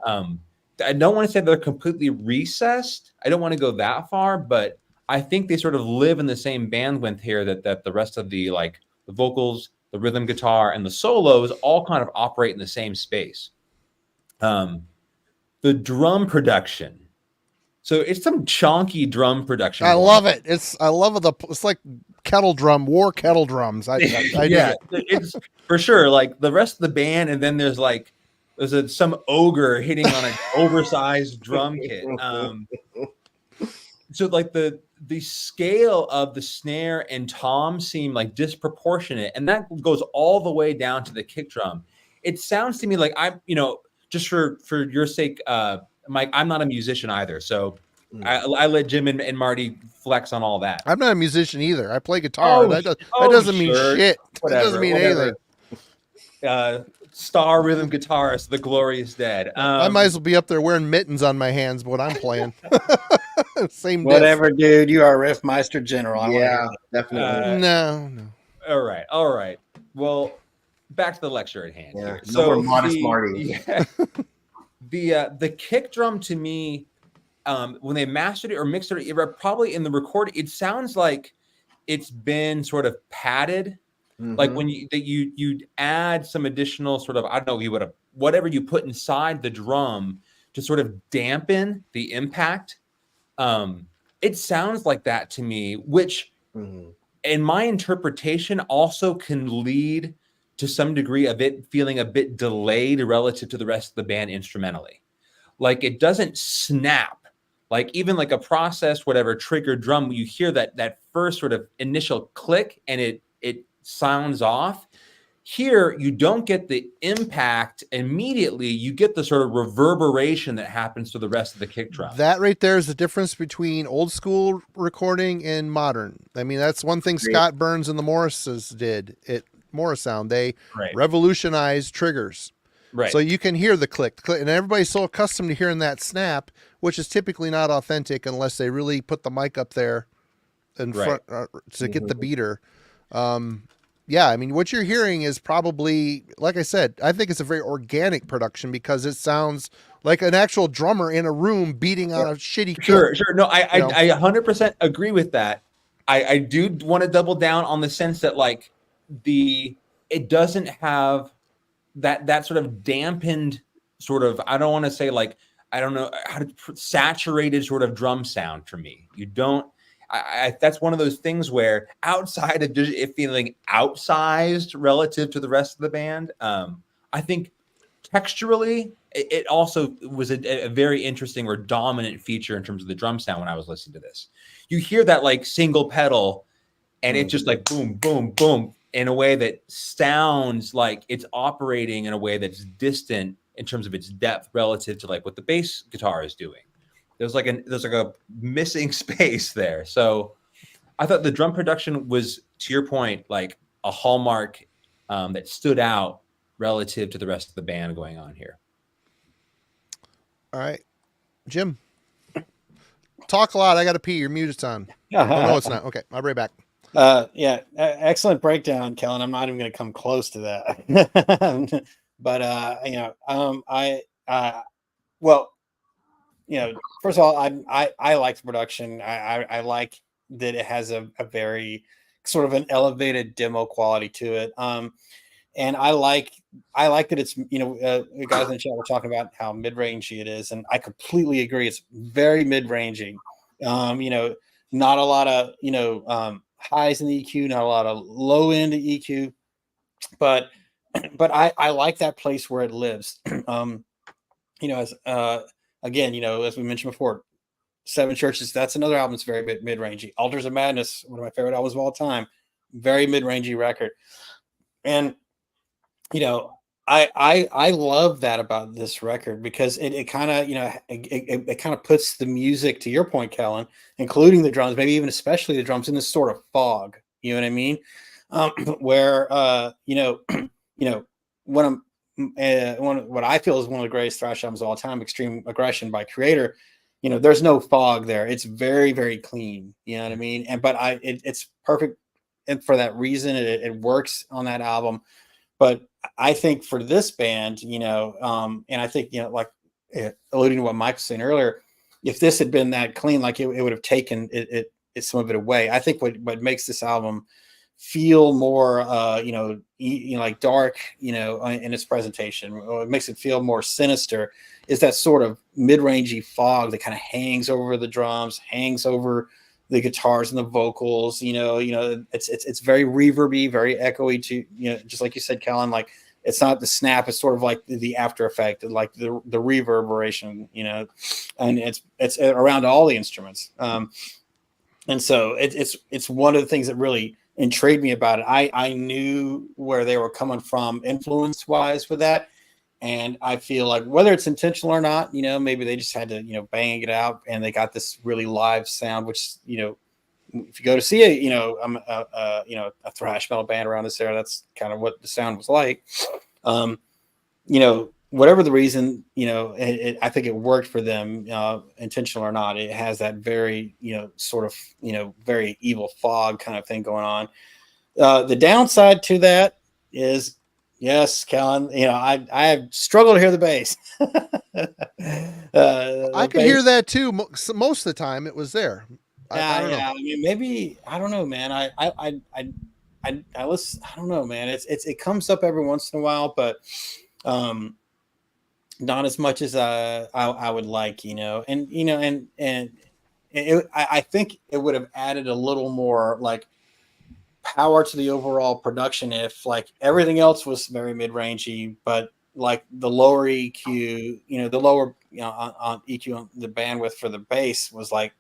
I don't want to say they're completely recessed. I don't want to go that far, but I think they sort of live in the same bandwidth here that the rest of the like the vocals, the rhythm guitar, and the solos all kind of operate in the same space. The drum production. So it's some chonky drum production. I love it. It's like kettle drum, war kettle drums. I yeah, it's for sure like the rest of the band, and then there's some ogre hitting on an oversized drum kit. So like the scale of the snare and tom seem like disproportionate, and that goes all the way down to the kick drum. It sounds to me like I'm, just for your sake, Myke, I'm not a musician either, so I let Jim and Marty flex on all that. I'm not a musician either. I play guitar. That doesn't mean shit. Whatever, that doesn't mean anything. Star rhythm guitarist, the glorious dead. I might as well be up there wearing mittens on my hands, but I'm playing. Same whatever, dude. You are a riff meister general. Yeah, definitely. No. All right. Well, back to the lecture at hand. Yeah, Here. no more modest Marty. Yeah, the kick drum to me, when they mastered it or mixed it, probably in the recording, it sounds like it's been sort of padded. Mm-hmm. Like when you'd add some additional sort of, I don't know, whatever you put inside the drum to sort of dampen the impact. It sounds like that to me, which in my interpretation also can lead to some degree of it feeling a bit delayed relative to the rest of the band instrumentally. Like it doesn't snap, like even like a processed, whatever triggered drum, you hear that first sort of initial click and it sounds off. Here, you don't get the impact immediately. You get the sort of reverberation that happens to the rest of the kick drum. That right there is the difference between old school recording and modern. I mean, that's one thing Scott Burns and the Morrises did at Morrisound. They revolutionized triggers. Right. So you can hear the click, and everybody's so accustomed to hearing that snap, which is typically not authentic unless they really put the mic up there in front to get the beater. Yeah, I mean, what you're hearing is probably, like I said, I think it's a very organic production because it sounds like an actual drummer in a room beating on a shitty kick. Sure. No, I 100% agree with that. I do want to double down on the sense that like it doesn't have that sort of dampened sort of, I don't want to say like, I don't know how to saturated sort of drum sound for me. You don't. That's one of those things where outside of just it feeling outsized relative to the rest of the band, I think texturally it also was a very interesting or dominant feature in terms of the drum sound when I was listening to this. you hear that like single pedal, and it's just like boom, boom, boom, in a way that sounds like it's operating in a way that's distant in terms of its depth relative to like what the bass guitar is doing. There's like a missing space there. So I thought the drum production was, to your point, like a hallmark that stood out relative to the rest of the band going on here. All right, Jim. Talk a lot. I got to pee. Your music's on. Oh, no, it's not. Okay, I'll be right back. Yeah, excellent breakdown, Kellen. I'm not even going to come close to that. But well, first of all, I like the production. I like that it has a very sort of an elevated demo quality to it. And I like that it's, the guys in the chat were talking about how mid-rangey it is, and I completely agree. It's very mid-rangey. Not a lot of highs in the EQ, not a lot of low end EQ, but I like that place where it lives. As as we mentioned before, Seven Churches, that's another album that's very mid-rangey. Altars of Madness, one of my favorite albums of all time, very mid-rangey record. And I love that about this record, because it kind of, it kind of puts the music, to your point, Kellen, including the drums, maybe even especially the drums, in this sort of fog. You know what I mean? Where what I feel is one of the greatest thrash albums of all time, Extreme Aggression by Kreator, there's no fog there. It's very, very clean. You know what I mean? It's perfect, and for that reason, it works on that album. But I think for this band, and I think, like alluding to what Mike was saying earlier, if this had been that clean, like it would have taken it some of it away. I think what makes this album feel more, like dark, in its presentation, or it makes it feel more sinister, is that sort of mid-rangey fog that kind of hangs over the drums, hangs over the guitars and the vocals. It's very reverby, very echoey to, just like you said, Kellen, like it's not the snap, it's sort of like the after effect, like the reverberation, and it's around all the instruments. And so it's one of the things that really intrigued me about it. I knew where they were coming from influence wise with that. And I feel like whether it's intentional or not, maybe they just had to, bang it out, and they got this really live sound, which, if you go to see a thrash metal band around this era, that's kind of what the sound was like. Whatever the reason, I think it worked for them, intentional or not. It has that very, sort of, very evil fog kind of thing going on. The downside to that is, yes, Kellen, I have struggled to hear the bass. I could hear that too. Most of the time it was there. I don't know. I mean, maybe, I don't know, man. I listen, I don't know, man. It comes up every once in a while, but not as much as I would like, I think it would have added a little more like power to the overall production if like everything else was very mid-rangey, but like the lower EQ, the lower, on EQ on the bandwidth for the bass was like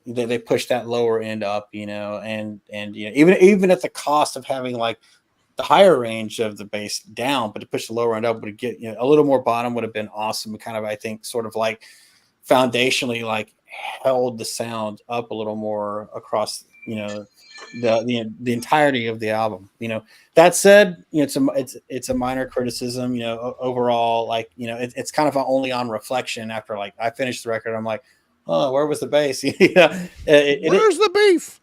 they pushed that lower end up, and even at the cost of having like the higher range of the bass down, but to push the lower end up would get a little more bottom would have been awesome. Kind of, I think, sort of like foundationally like held the sound up a little more across the entirety of the album. That said, it's a minor criticism. Overall, like it's kind of only on reflection after like I finished the record. I'm like, oh, where was the bass? Where's the beef?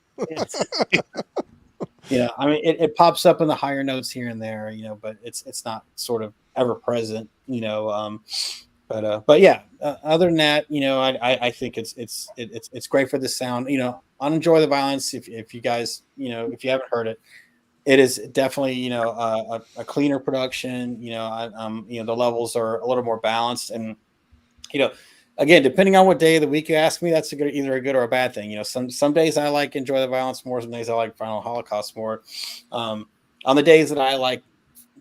I mean, it pops up in the higher notes here and there, but it's not sort of ever present, but yeah, other than that, I think it's great for the sound, Unenjoy the Violence. If you guys, if you haven't heard it, it is definitely, a cleaner production, the levels are a little more balanced, and, again, depending on what day of the week you ask me, that's either a good or a bad thing. Some days I like Enjoy the Violence more. Some days I like Final Holocaust more. On the days that I like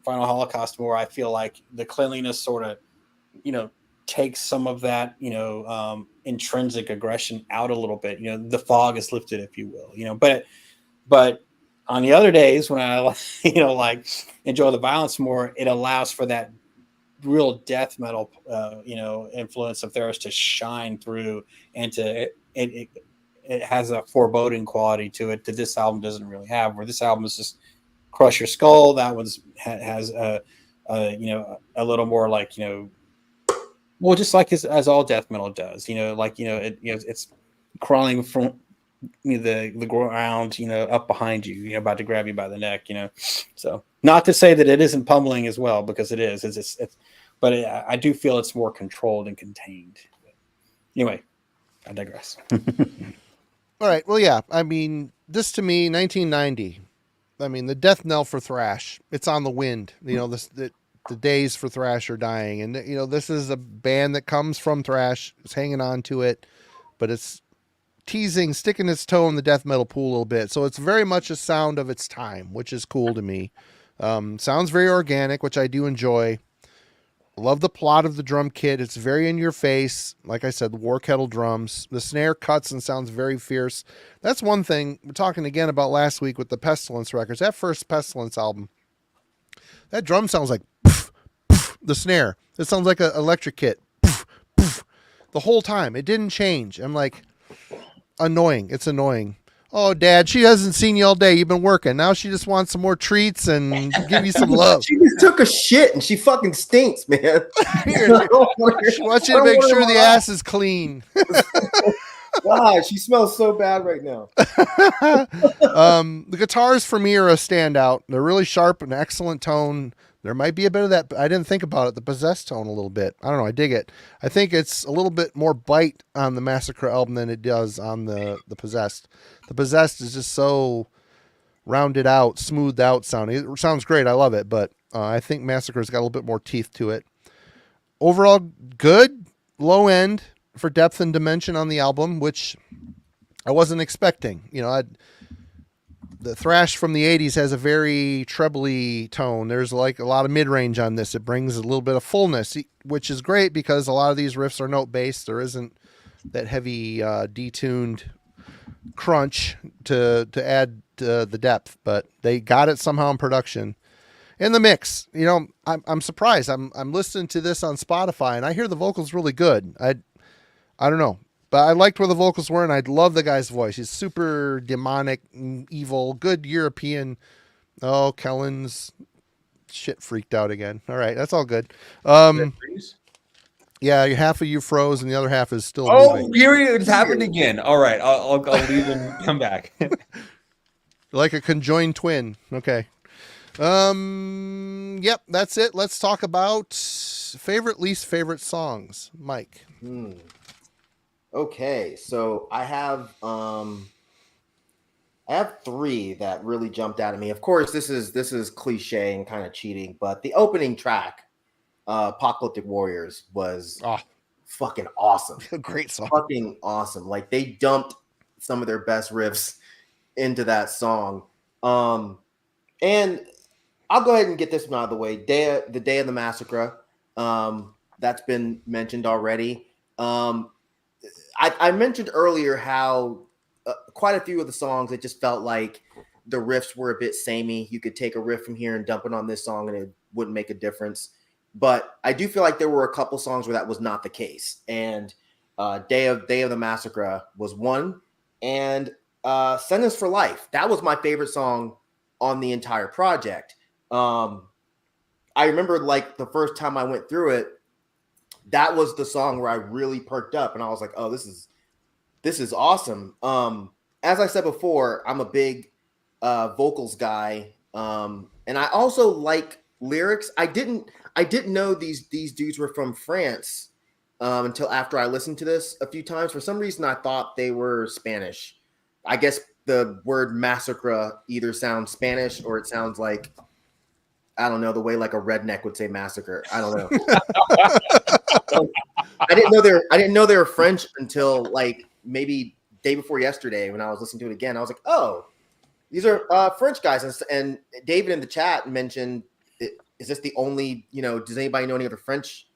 Final Holocaust more, I feel like the cleanliness sort of, takes some of that, intrinsic aggression out a little bit. The fog is lifted, if you will. But on the other days when I, like enjoy the violence more, it allows for that real death metal, influence of theirs to shine through, and it has a foreboding quality to it that this album doesn't really have. Where this album is just crush your skull. That one's has a little more like, well, just like as all death metal does, it's crawling from the ground, up behind you, about to grab you by the neck, So not to say that it isn't pummeling as well, because it is. But I do feel it's more controlled and contained. Anyway, I digress. All right. Well, yeah. I mean, this to me, 1990. I mean, the death knell for thrash. It's on the wind. The days for thrash are dying, and this is a band that comes from thrash. It's hanging on to it, but it's sticking its toe in the death metal pool a little bit. So it's very much a sound of its time, which is cool to me. Sounds very organic, which I do enjoy. Love the plot of the drum kit. It's very in your face. Like I said, the war kettle drums. The snare cuts and sounds very fierce. That's one thing we're talking again about last week with the Pestilence records. That first Pestilence album, that drum sounds like poof, poof, the snare. It sounds like an electric kit. Poof, poof, the whole time. It didn't change. I'm like, annoying. It's annoying. Oh, Dad, she hasn't seen you all day. You've been working. Now she just wants some more treats and give you some love. She just took a shit and she fucking stinks, man. She wants you to make sure the ass is clean. God, she smells so bad right now. The guitars for me are a standout. They're really sharp and excellent tone. There might be a bit of that. I didn't think about it. The Possessed tone a little bit. I don't know. I dig it. I think it's a little bit more bite on the Massacra album than it does on the Possessed. The Possessed is just so rounded out, smoothed out sounding. It sounds great. I love it. But I think Massacra's got a little bit more teeth to it. Overall, good. Low end for depth and dimension on the album, which I wasn't expecting. The thrash from the 80s has a very trebly tone. There's like a lot of mid-range on this. It brings a little bit of fullness, which is great because a lot of these riffs are note-based. There isn't that heavy detuned crunch to add to the depth, but they got it somehow in production. In the mix, I'm surprised. I'm listening to this on Spotify and I hear the vocals really good. I don't know. But I liked where the vocals were, and I love the guy's voice. He's super demonic, evil, good European. Oh, Kellen's shit freaked out again. All right, that's all good. Yeah, half of you froze, and the other half is still moving. Here it's happened again. All right, I'll leave and come back. Like a conjoined twin. Okay. Yep, that's it. Let's talk about favorite, least favorite songs. Mike. Okay, so I have three that really jumped out at me. Of course, this is cliche and kind of cheating, but the opening track, Apocalyptic Warriors, was fucking awesome. Great song. Fucking awesome. Like, they dumped some of their best riffs into that song. And I'll go ahead and get this one out of the way. The Day of the Massacra. That's been mentioned already. I mentioned earlier how quite a few of the songs, it just felt like the riffs were a bit samey. You could take a riff from here and dump it on this song and it wouldn't make a difference. But I do feel like there were a couple songs where that was not the case. And Day of the Massacra was one. And Sentence for Life. That was my favorite song on the entire project. I remember like the first time I went through it, that was the song where I really perked up and I was like, oh, this is awesome. As I said before, I'm a big vocals guy. And I also like lyrics. I didn't know these dudes were from France until after I listened to this a few times. For some reason, I thought they were Spanish. I guess the word massacra either sounds Spanish or it sounds like, I don't know, the way like a redneck would say massacre. I don't know. I didn't know they were French until like maybe day before yesterday when I was listening to it again. I was like, oh, these are French guys. And David in the chat mentioned, is this the only, does anybody know any other French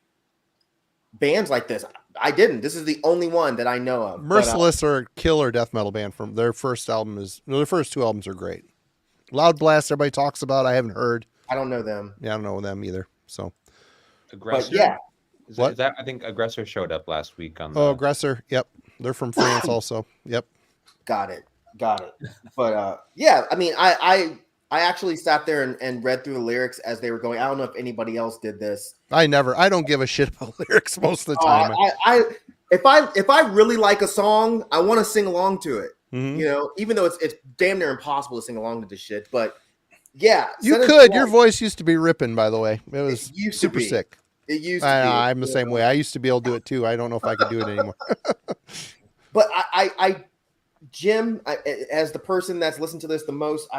bands like this. I didn't. This is the only one that I know of. Merciless are a killer death metal band. From their first their first two albums are great. Loud Blast, everybody talks about. I haven't heard. I don't know them. Yeah, I don't know them either. So, Aggressor. But yeah, Is What? that I think Aggressor showed up last week on the. oh, Aggressor. Yep, they're from France also. Yep. got it. But yeah, I mean, I actually sat there and read through the lyrics as they were going. I don't know if anybody else did this. I don't give a shit about lyrics most of the time. If I really like a song, I want to sing along to it. Mhm. You know, even though it's damn near impossible to sing along to this shit. But yeah, You Sentence could. for Your Life, voice used to be ripping, by the way. It was it used super to be. sick. It used to be. I'm the same way. I used to be able to do it too. I don't know if I could do it anymore. But Jim, as the person that's listened to this the most,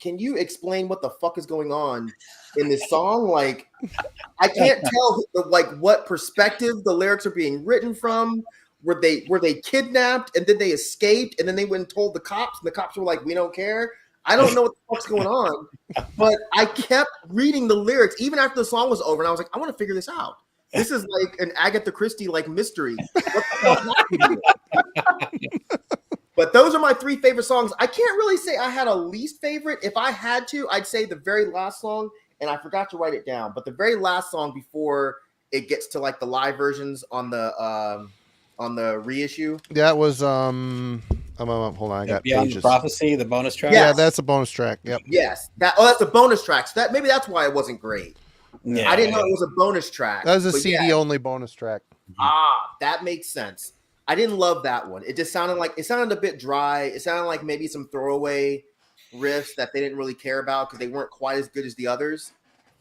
can you explain what the fuck is going on in this song? Like, I can't tell like what perspective the lyrics are being written from. Were they kidnapped and then they escaped and then they went and told the cops and the cops were like, we don't care. I don't know what the fuck's going on, but I kept reading the lyrics even after the song was over, and I was like, I want to figure this out. This is like an Agatha Christie like mystery. What the fuck happened here? But those are my three favorite songs. I can't really say I had a least favorite. If I had to, I'd say the very last song, and I forgot to write it down. But the very last song before it gets to like the live versions on the reissue. That was hold on, I got Beyond pages. the Prophecy, the bonus track. Yeah, that's a bonus track. Yep. Yes, that's a bonus track. So maybe that's why it wasn't great. Yeah. I didn't know it was a bonus track. That was a but CD yeah. only bonus track. That makes sense. I didn't love that one. It just sounded a bit dry. It sounded like maybe some throwaway riffs that they didn't really care about because they weren't quite as good as the others.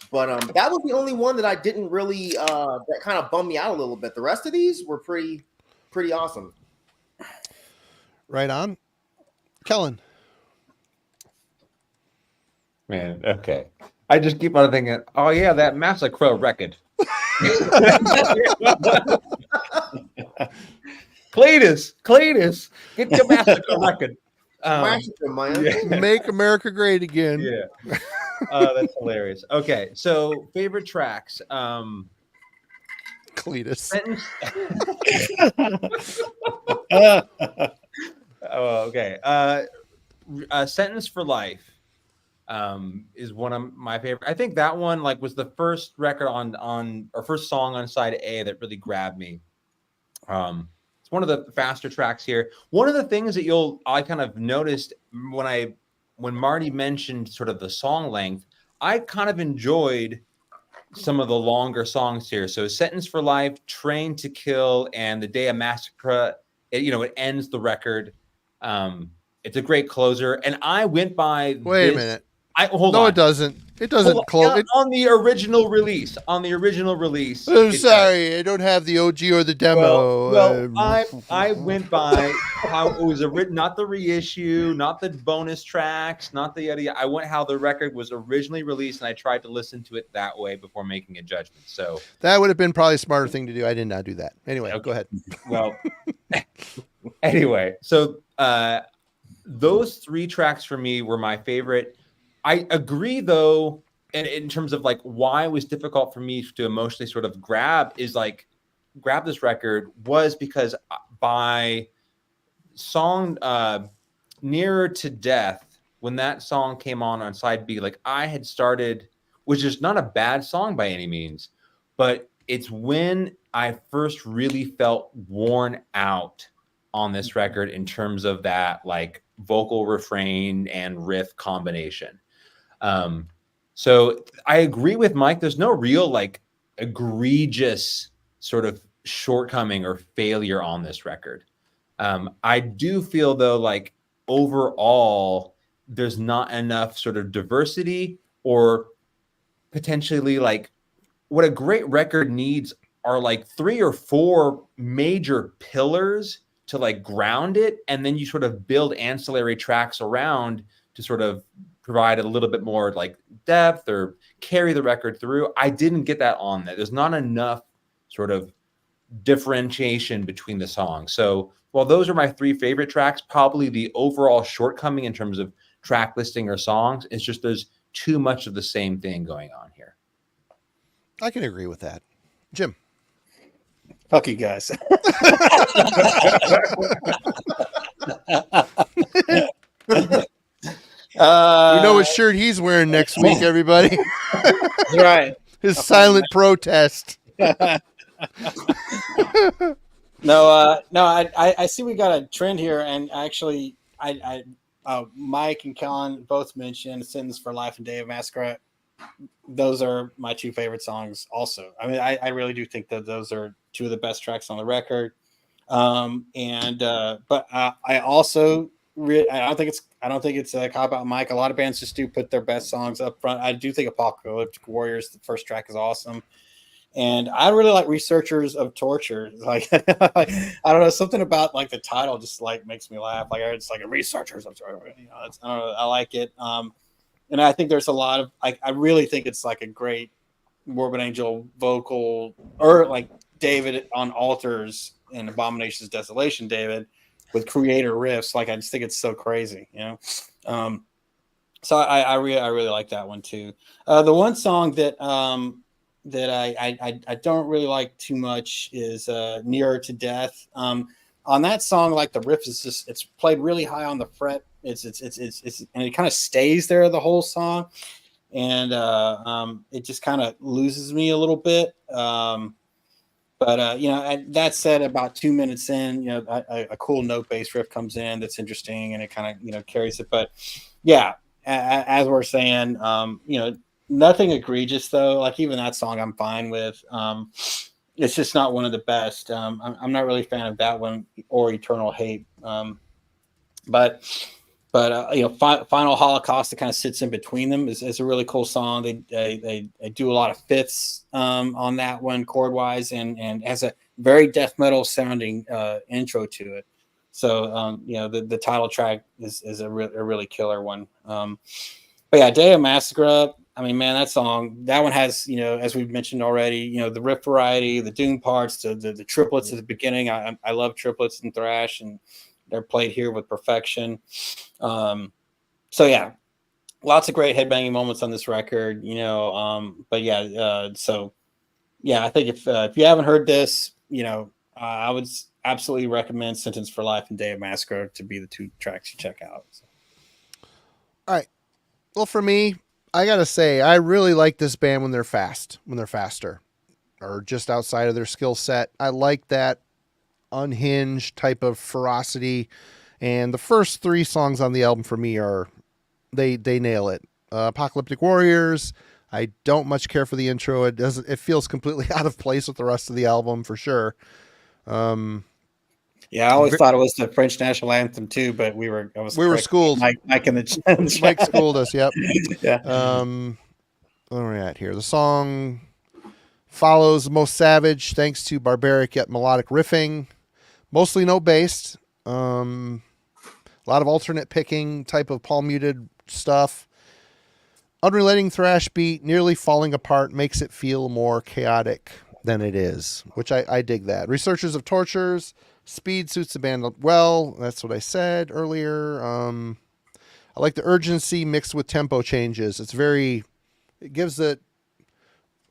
But that was the only one that I didn't really that kind of bummed me out a little bit. The rest of these were pretty awesome. Right on. Kellen. Man, okay. I just keep on thinking, oh yeah, that Massacra record. Cletus, get your Massacra record. Massacre, man. Yeah. Make America Great Again. Yeah. That's hilarious. Okay, so favorite tracks. Cletus. Sentence. Okay. Sentence for Life is one of my favorite. I think that one was the first record on or first song on side A that really grabbed me. It's one of the faster tracks here. One of the things that I kind of noticed when Marty mentioned sort of the song length, I kind of enjoyed some of the longer songs here. So Sentence for Life, Train to Kill, and The Day of Massacra, it ends the record. It's a great closer. And I went by Wait a minute. Hold on. No, it doesn't. It doesn't close. On the original release. I'm sorry, I don't have the OG or the demo. Well, I went by how it was not the reissue, not the bonus tracks, not the yada. I went how the record was originally released, and I tried to listen to it that way before making a judgment. So that would have been probably a smarter thing to do. I did not do that. Anyway, Okay. Go ahead. Well, anyway, so those three tracks for me were my favorite. I agree, though, and in terms of why it was difficult for me to emotionally sort of grab this record was because by song Nearer to Death, when that song came on side B, I had started, which is not a bad song by any means, but it's when I first really felt worn out on this record in terms of that vocal refrain and riff combination. So I agree with Mike. There's no real egregious sort of shortcoming or failure on this record. I do feel though, overall, there's not enough sort of diversity or potentially what a great record needs are 3 or 4 major pillars to ground it. And then you sort of build ancillary tracks around to sort of provide a little bit more depth or carry the record through. I didn't get that on there. There's not enough sort of differentiation between the songs. So while those are my 3 favorite tracks, probably the overall shortcoming in terms of track listing or songs is just there's too much of the same thing going on here. I can agree with that. Jim. Fuck you guys. You know what shirt he's wearing next week, everybody? Right. His silent protest. No, I see we got a trend here, and actually, Mike and Kellen both mentioned "Sentence for Life" and "Day of Massacra." Those are my two favorite songs. Also, I mean, I really do think that those are two of the best tracks on the record. But I also I don't think it's a cop out, Mike. A lot of bands just do put their best songs up front. I do think Apocalyptic Warriors, the first track, is awesome. And I really like Researchers of Torture. Like, I don't know, something about like the title just like makes me laugh. Like, it's like a Researchers of Torture. You know, I don't know, I like it. And I think there's a lot of I really think it's like a great Morbid Angel vocal, or like David on Altars and Abomination's Desolation, David with Kreator riffs. Like, I just think it's so crazy, you know. So I really like that one too. The one song that that I don't really like too much is Nearer to Death. On that song, like, the riff is just, it's played really high on the fret. It's and it kind of stays there the whole song, and it just kind of loses me a little bit. But you know, that said, about 2 minutes in, you know, a cool note bass riff comes in that's interesting, and it kind of, you know, carries it. But yeah, as we're saying, you know, nothing egregious though. Like, even that song I'm fine with. It's just not one of the best. I'm not really a fan of that one or Eternal Hate. But you know, Final Holocaust, that kind of sits in between them, is a really cool song. They do a lot of fifths on that one, chord wise, and has a very death metal sounding intro to it. So you know, the title track is a really killer one. But yeah, Day of Massacra. I mean, man, that one has, you know, as we've mentioned already, you know, the riff variety, the doom parts, the triplets at the beginning. I love triplets in thrash, and they're played here with perfection. So yeah, lots of great headbanging moments on this record, you know. But yeah, so yeah, I think if you haven't heard this, you know, I would absolutely recommend Sentence for Life and Day of Massacre to be the two tracks you check out. So. All right. Well, for me, I gotta say, I really like this band when they're faster, or just outside of their skill set. I like that unhinged type of ferocity, and the first 3 songs on the album for me are they nail it. Apocalyptic Warriors, I don't much care for the intro. It feels completely out of place with the rest of the album for sure. Yeah, I always thought it was the French national anthem too, but we were schooled. Mike in the Mike schooled us. Yep. Yeah. Where are we at here? The song follows Most Savage, thanks to barbaric yet melodic riffing, mostly note based. A lot of alternate picking, type of palm muted stuff. Unrelenting thrash beat, nearly falling apart, makes it feel more chaotic than it is, which I dig that. Researchers of Tortures, speed suits the band well. That's what I said earlier. I like the urgency mixed with tempo changes. It gives it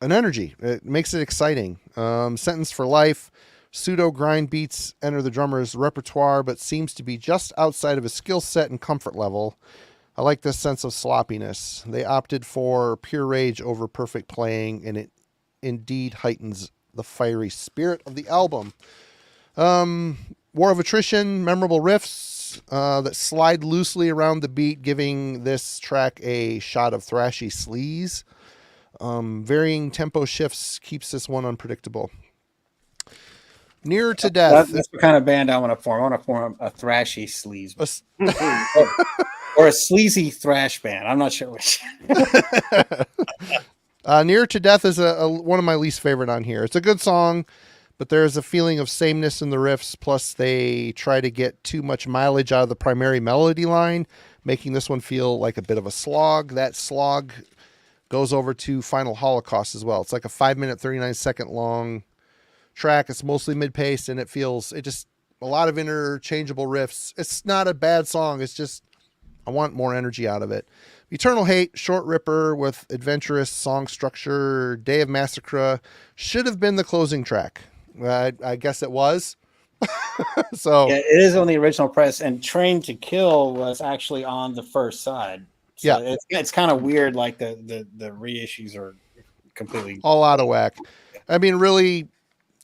an energy. It makes it exciting. Sentence for Life, pseudo grind beats enter the drummer's repertoire, but seems to be just outside of his skill set and comfort level. I like this sense of sloppiness. They opted for pure rage over perfect playing, and it indeed heightens the fiery spirit of the album. War of Attrition, memorable riffs that slide loosely around the beat, giving this track a shot of thrashy sleaze. Varying tempo shifts keeps this one unpredictable. Nearer to Death. That's the kind of band I want to form. I want to form a thrashy sleaze. Or a sleazy thrash band. I'm not sure which. Nearer to Death is one of my least favorite on here. It's a good song, but there's a feeling of sameness in the riffs. Plus, they try to get too much mileage out of the primary melody line, making this one feel like a bit of a slog. That slog goes over to Final Holocaust as well. It's like a 5-minute, 39-second long track. It's mostly mid-paced, and it just a lot of interchangeable riffs. It's not a bad song. It's just I want more energy out of it. Eternal Hate, short ripper with adventurous song structure. Day of Massacra should have been the closing track. I guess it was. So Yeah, it is on the original press, and Train to Kill was actually on the first side. So Yeah. it's kind of weird. Like the reissues are completely all out of whack. I mean, really,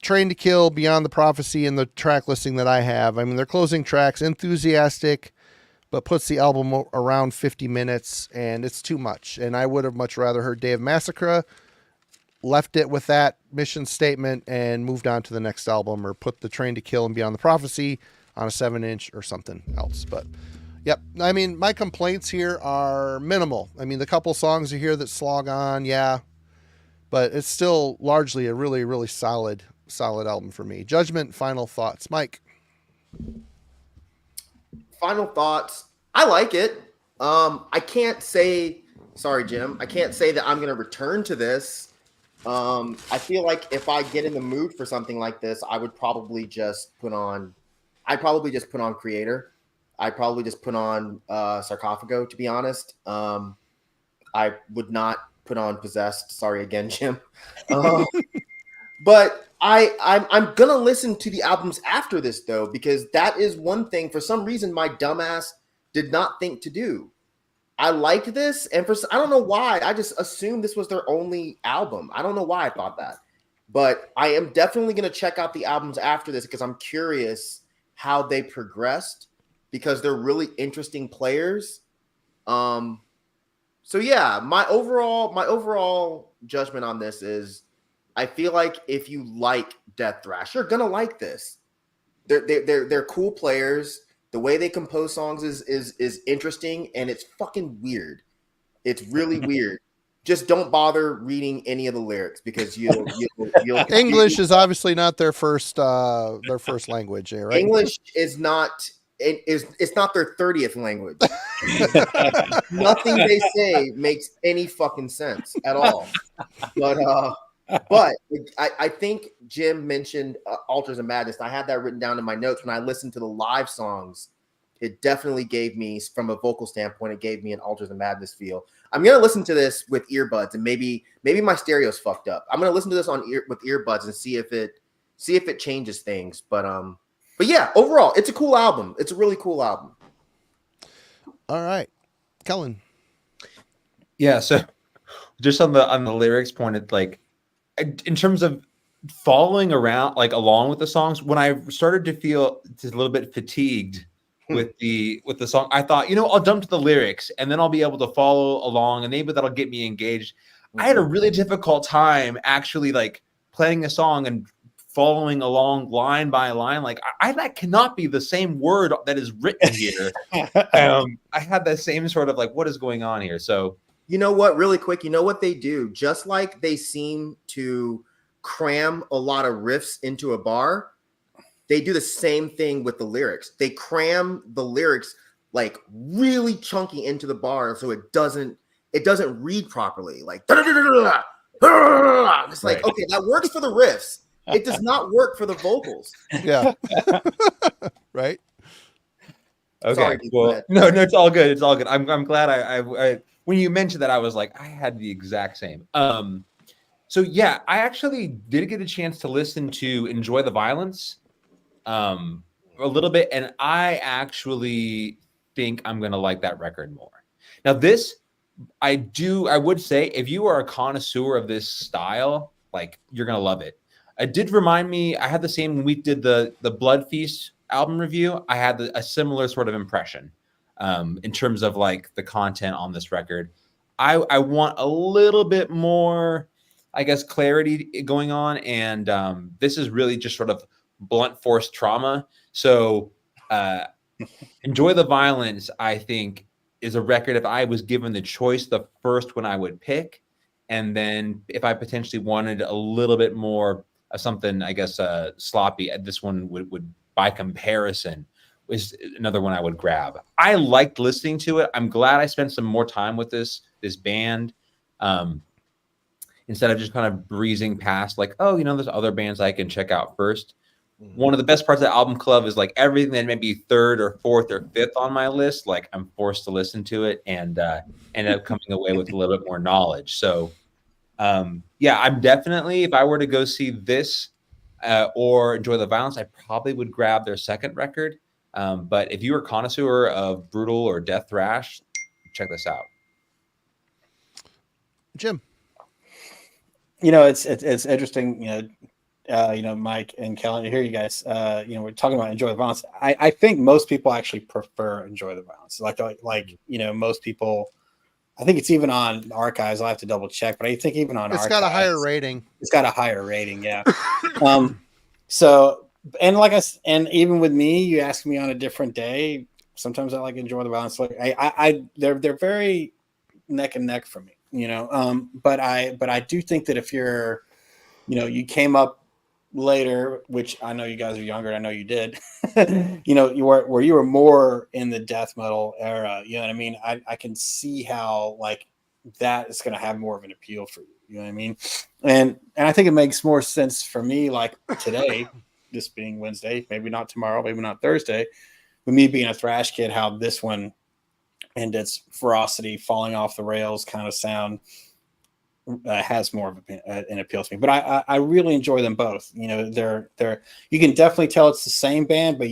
Train to Kill, Beyond the Prophecy, and the track listing that I have. I mean, their closing tracks, enthusiastic, but puts the album around 50 minutes, and it's too much. And I would have much rather heard Day of Massacra, left it with that mission statement, and moved on to the next album, or put the Train to Kill and Beyond the Prophecy on a 7-inch or something else. But yep, I mean, my complaints here are minimal. I mean, the couple songs you hear that slog on, yeah, but it's still largely a really, really solid album for me. Judgment, final thoughts, Myke. Final thoughts. I like it. I can't say, sorry, Jim. I can't say that I'm going to return to this. I feel like if I get in the mood for something like this, I would probably just put on, Kreator. I'd probably just put on Sarcophago, to be honest. I would not put on Possessed. Sorry again, Jim. But I'm gonna listen to the albums after this though, because that is one thing for some reason my dumbass did not think to do. I like this, and I don't know why. I just assumed this was their only album. I don't know why I thought that, but I am definitely gonna check out the albums after this because I'm curious how they progressed, because they're really interesting players. So yeah, my overall judgment on this is, I feel like if you like Death Thrash, you're gonna like this. They're cool players. The way they compose songs is interesting, and it's fucking weird. It's really weird. Just don't bother reading any of the lyrics because you'll English is obviously not their first language, right? English is not. It's not their 30th language. Nothing they say makes any fucking sense at all. But I think Jim mentioned Altars of Madness. I had that written down in my notes. When I listened to the live songs, it definitely gave me, from a vocal standpoint, it gave me an Altars of Madness feel. I'm gonna listen to this with earbuds, and maybe my stereo's fucked up. I'm gonna listen to this with earbuds and see if it changes things. But yeah, overall, it's a cool album. It's a really cool album. All right, Kellen. Yeah, so just on the lyrics point, it's like, in terms of following around, like along with the songs, when I started to feel just a little bit fatigued with the song, I thought, I'll jump to the lyrics and then I'll be able to follow along and maybe that'll get me engaged. I had a really difficult time actually like playing a song and following along line by line. Like that cannot be the same word that is written here. I had that same sort of like, what is going on here? So you know what, really quick, you know what they do? Just like they seem to cram a lot of riffs into a bar, they do the same thing with the lyrics. They cram the lyrics like really chunky into the bar, so it doesn't read properly. Like it's like, okay, that works for the riffs. It does not work for the vocals. Yeah. Right. Okay. Sorry, well, no, it's all good. It's all good. I'm glad I when you mentioned that, I was like, I had the exact same. So yeah, I actually did get a chance to listen to Enjoy the Violence a little bit, and I actually think I'm gonna like that record more. Now this, I would say, if you are a connoisseur of this style, like, you're gonna love it. It did remind me, I had the same when we did the Blood Feast album review. I had a similar sort of impression in terms of like the content on this record. I want a little bit more, I guess, clarity going on, and this is really just sort of blunt force trauma. So Enjoy the Violence, I think, is a record, if I was given the choice, the first one I would pick. And then if I potentially wanted a little bit more of something, I guess, sloppy, this one would by comparison is another one I would grab. I liked listening to it. I'm glad I spent some more time with this band instead of just kind of breezing past like, oh, there's other bands I can check out first. One of the best parts of the album club is like everything that may be third or fourth or fifth on my list, like I'm forced to listen to it and end up coming away with a little bit more knowledge. So yeah, I'm definitely, if I were to go see this or Enjoy the Violence, I probably would grab their second record. But if you're a connoisseur of brutal or death thrash, check this out. Jim. It's interesting, Mike and Kelly, to hear you guys, we're talking about Enjoy the Violence. I think most people actually prefer Enjoy the Violence. Like most people, I think it's even on archives. I'll have to double check, but I think even on it's archives, got a higher rating. It's got a higher rating. Yeah. So, and and even with me, you ask me on a different day, sometimes I like Enjoy the Violence. Like they're very neck and neck for me, but I do think that if you're, you came up later, which I know you guys are younger, and I know you did, you were more in the death metal era, you know what I mean? I can see how like that is going to have more of an appeal for you, you know what I mean? And I think it makes more sense for me, like today, this being Wednesday, maybe not tomorrow, maybe not Thursday, with me being a thrash kid, how this one and its ferocity, falling off the rails kind of sound has more of an appeal to me. But I really enjoy them both. They're you can definitely tell it's the same band, but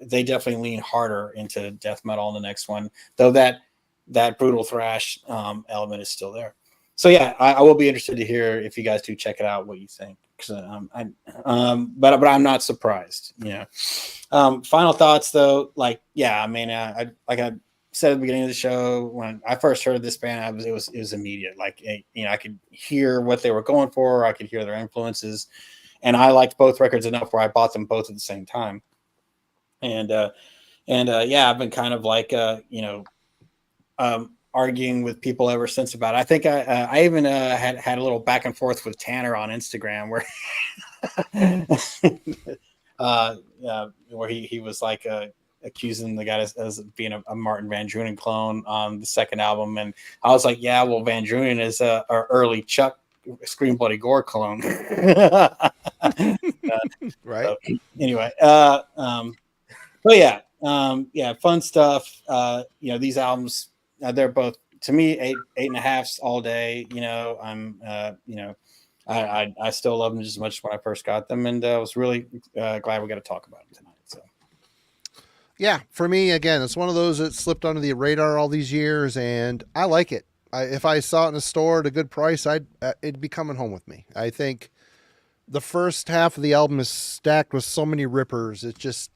they definitely lean harder into death metal on the next one, though that brutal thrash element is still there. So yeah, I will be interested to hear if you guys do check it out, what you think. But I'm not surprised. Final thoughts though, like I said at the beginning of the show, when I first heard this band, it was immediate. Like I could hear what they were going for. I could hear their influences, and I liked both records enough where I bought them both at the same time. And I've been kind of like arguing with people ever since about it. I think I even had a little back and forth with Tanner on Instagram where where he was like accusing the guy as being a Martin Van Drunen clone on the second album, and I was like, yeah, well, Van Drunen is our early Chuck Scream Bloody Gore clone. Right. So, anyway, but fun stuff. These albums, they're both, to me, 8.5s all day. I still love them just as much as when I first got them, and I was really glad we got to talk about them tonight. So, yeah, for me, again, it's one of those that slipped under the radar all these years, and I like it. If I saw it in a store at a good price, it'd be coming home with me. I think the first half of the album is stacked with so many rippers. It's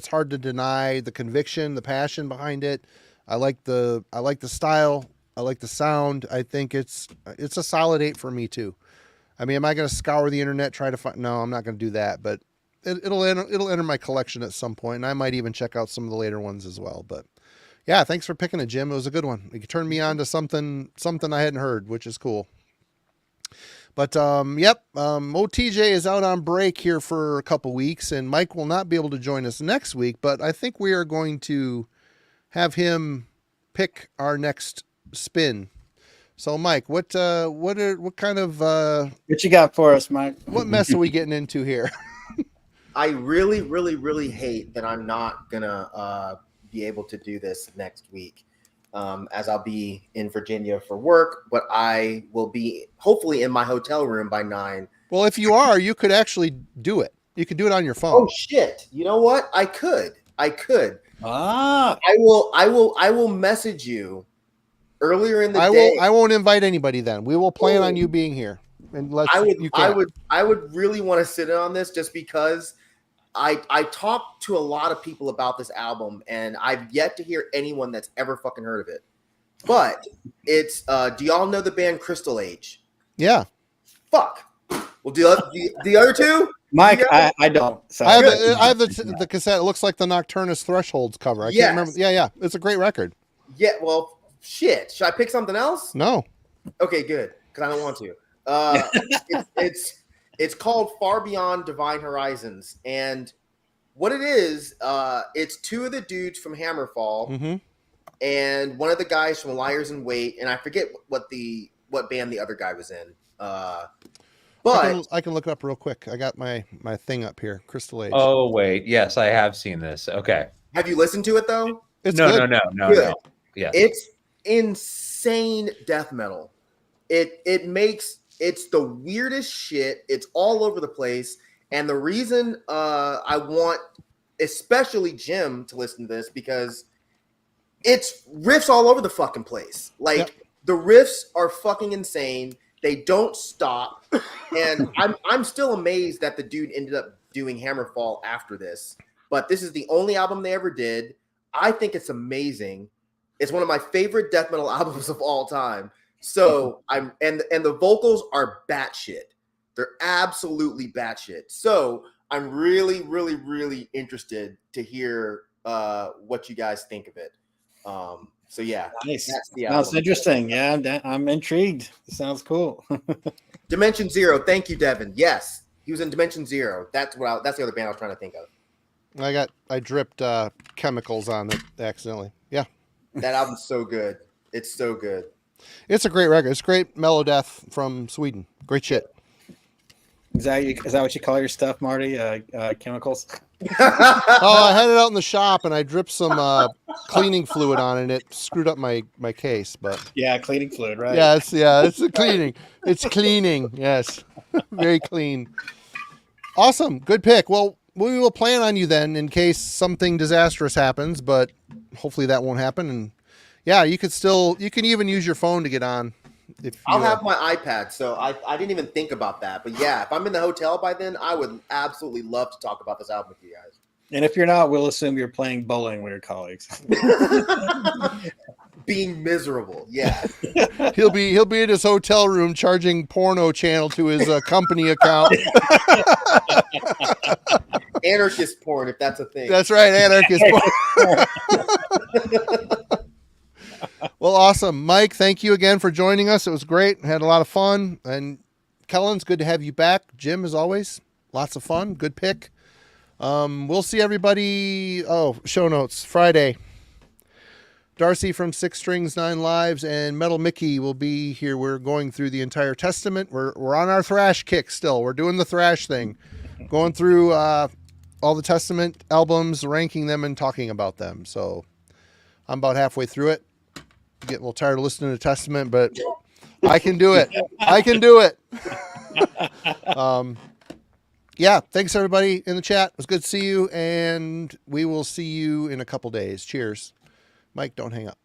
hard to deny the conviction, the passion behind it. I like the style. I like the sound. I think it's a solid 8 for me too. I mean, am I going to scour the internet, try to find? No, I'm not going to do that, but it'll enter my collection at some point, and I might even check out some of the later ones as well. But yeah, thanks for picking it, Jim. It was a good one. You turned me on to something I hadn't heard, which is cool. But OTJ is out on break here for a couple weeks, and Mike will not be able to join us next week, but I think we are going to have him pick our next spin. So, Mike, what kind of what you got for us, Mike? What mess are we getting into here? I really, really, really hate that I'm not gonna be able to do this next week, as I'll be in Virginia for work, but I will be hopefully in my hotel room by 9. Well, if you are, you could actually do it. You could do it on your phone. Oh shit! You know what? I could. Ah, I will message you earlier in the day. I won't invite anybody then. We will plan on you being here. I would really want to sit in on this just because I talked to a lot of people about this album and I've yet to hear anyone that's ever fucking heard of it. But it's do y'all know the band Crystal Age? Yeah. Fuck. Well, the other two? Mike, I don't. So. I have the cassette. It looks like the Nocturnus Thresholds cover. I can't remember. Yeah. It's a great record. Yeah, well, shit. Should I pick something else? No. Okay, good. Because I don't want to. It's called Far Beyond Divine Horizons, and what it is, it's two of the dudes from Hammerfall, and one of the guys from Liars in Wait, and I forget what band the other guy was in. But I can look it up real quick. I got my thing up here. Crystal Age. Oh wait, yes, I have seen this. Okay. Have you listened to it though? It's no. Good. Yeah. It's insane death metal. It makes It's the weirdest shit. It's all over the place. And the reason I want especially Jim to listen to this, because it's riffs all over the fucking place. Like, Yep. the riffs are fucking insane. They don't stop. And I'm still amazed that the dude ended up doing Hammerfall after this. But this is the only album they ever did. I think it's amazing. It's one of my favorite death metal albums of all time. So and the vocals are batshit. They're absolutely batshit. So I'm really, really, really interested to hear what you guys think of it. So yeah, Nice. that's the Sounds album. interesting. Yeah, I'm intrigued. Sounds cool. Dimension Zero. Thank you, Devin. Yes, he was in Dimension Zero. That's the other band I was trying to think of. I dripped chemicals on it accidentally. Yeah. That album's so good. It's so good. It's a great record. It's great mellow death from Sweden. Great shit. Is that what you call your stuff, Marty? Chemicals? Oh, I had it out in the shop and I dripped some cleaning fluid on it and it screwed up my case, but Yeah, cleaning fluid, right? it's a cleaning. It's cleaning. Yes. Very clean. Awesome. Good pick. Well, we will plan on you then in case something disastrous happens, but hopefully that won't happen. And yeah, you can even use your phone to get on. I'll have my iPad, so I didn't even think about that. But yeah, if I'm in the hotel by then, I would absolutely love to talk about this album with you guys. And if you're not, we'll assume you're playing bowling with your colleagues. Being miserable, yeah. He'll be in his hotel room charging porno channel to his company account. Anarchist porn, if that's a thing. That's right, anarchist porn. Well, awesome. Myke, thank you again for joining us. It was great. Had a lot of fun. And Kellen's good to have you back. Jim, as always, lots of fun. Good pick. We'll see everybody. Oh, show notes. Friday. Darcy from 6 Strings, 9 Lives, and Metal Mickey will be here. We're going through the entire Testament. We're on our thrash kick still. We're doing the thrash thing. Going through all the Testament albums, ranking them and talking about them. So I'm about halfway through it. Get a little tired of listening to Testament, but I can do it. I can do it. Yeah, thanks everybody in the chat. It was good to see you, and we will see you in a couple days. Cheers. Myke, don't hang up.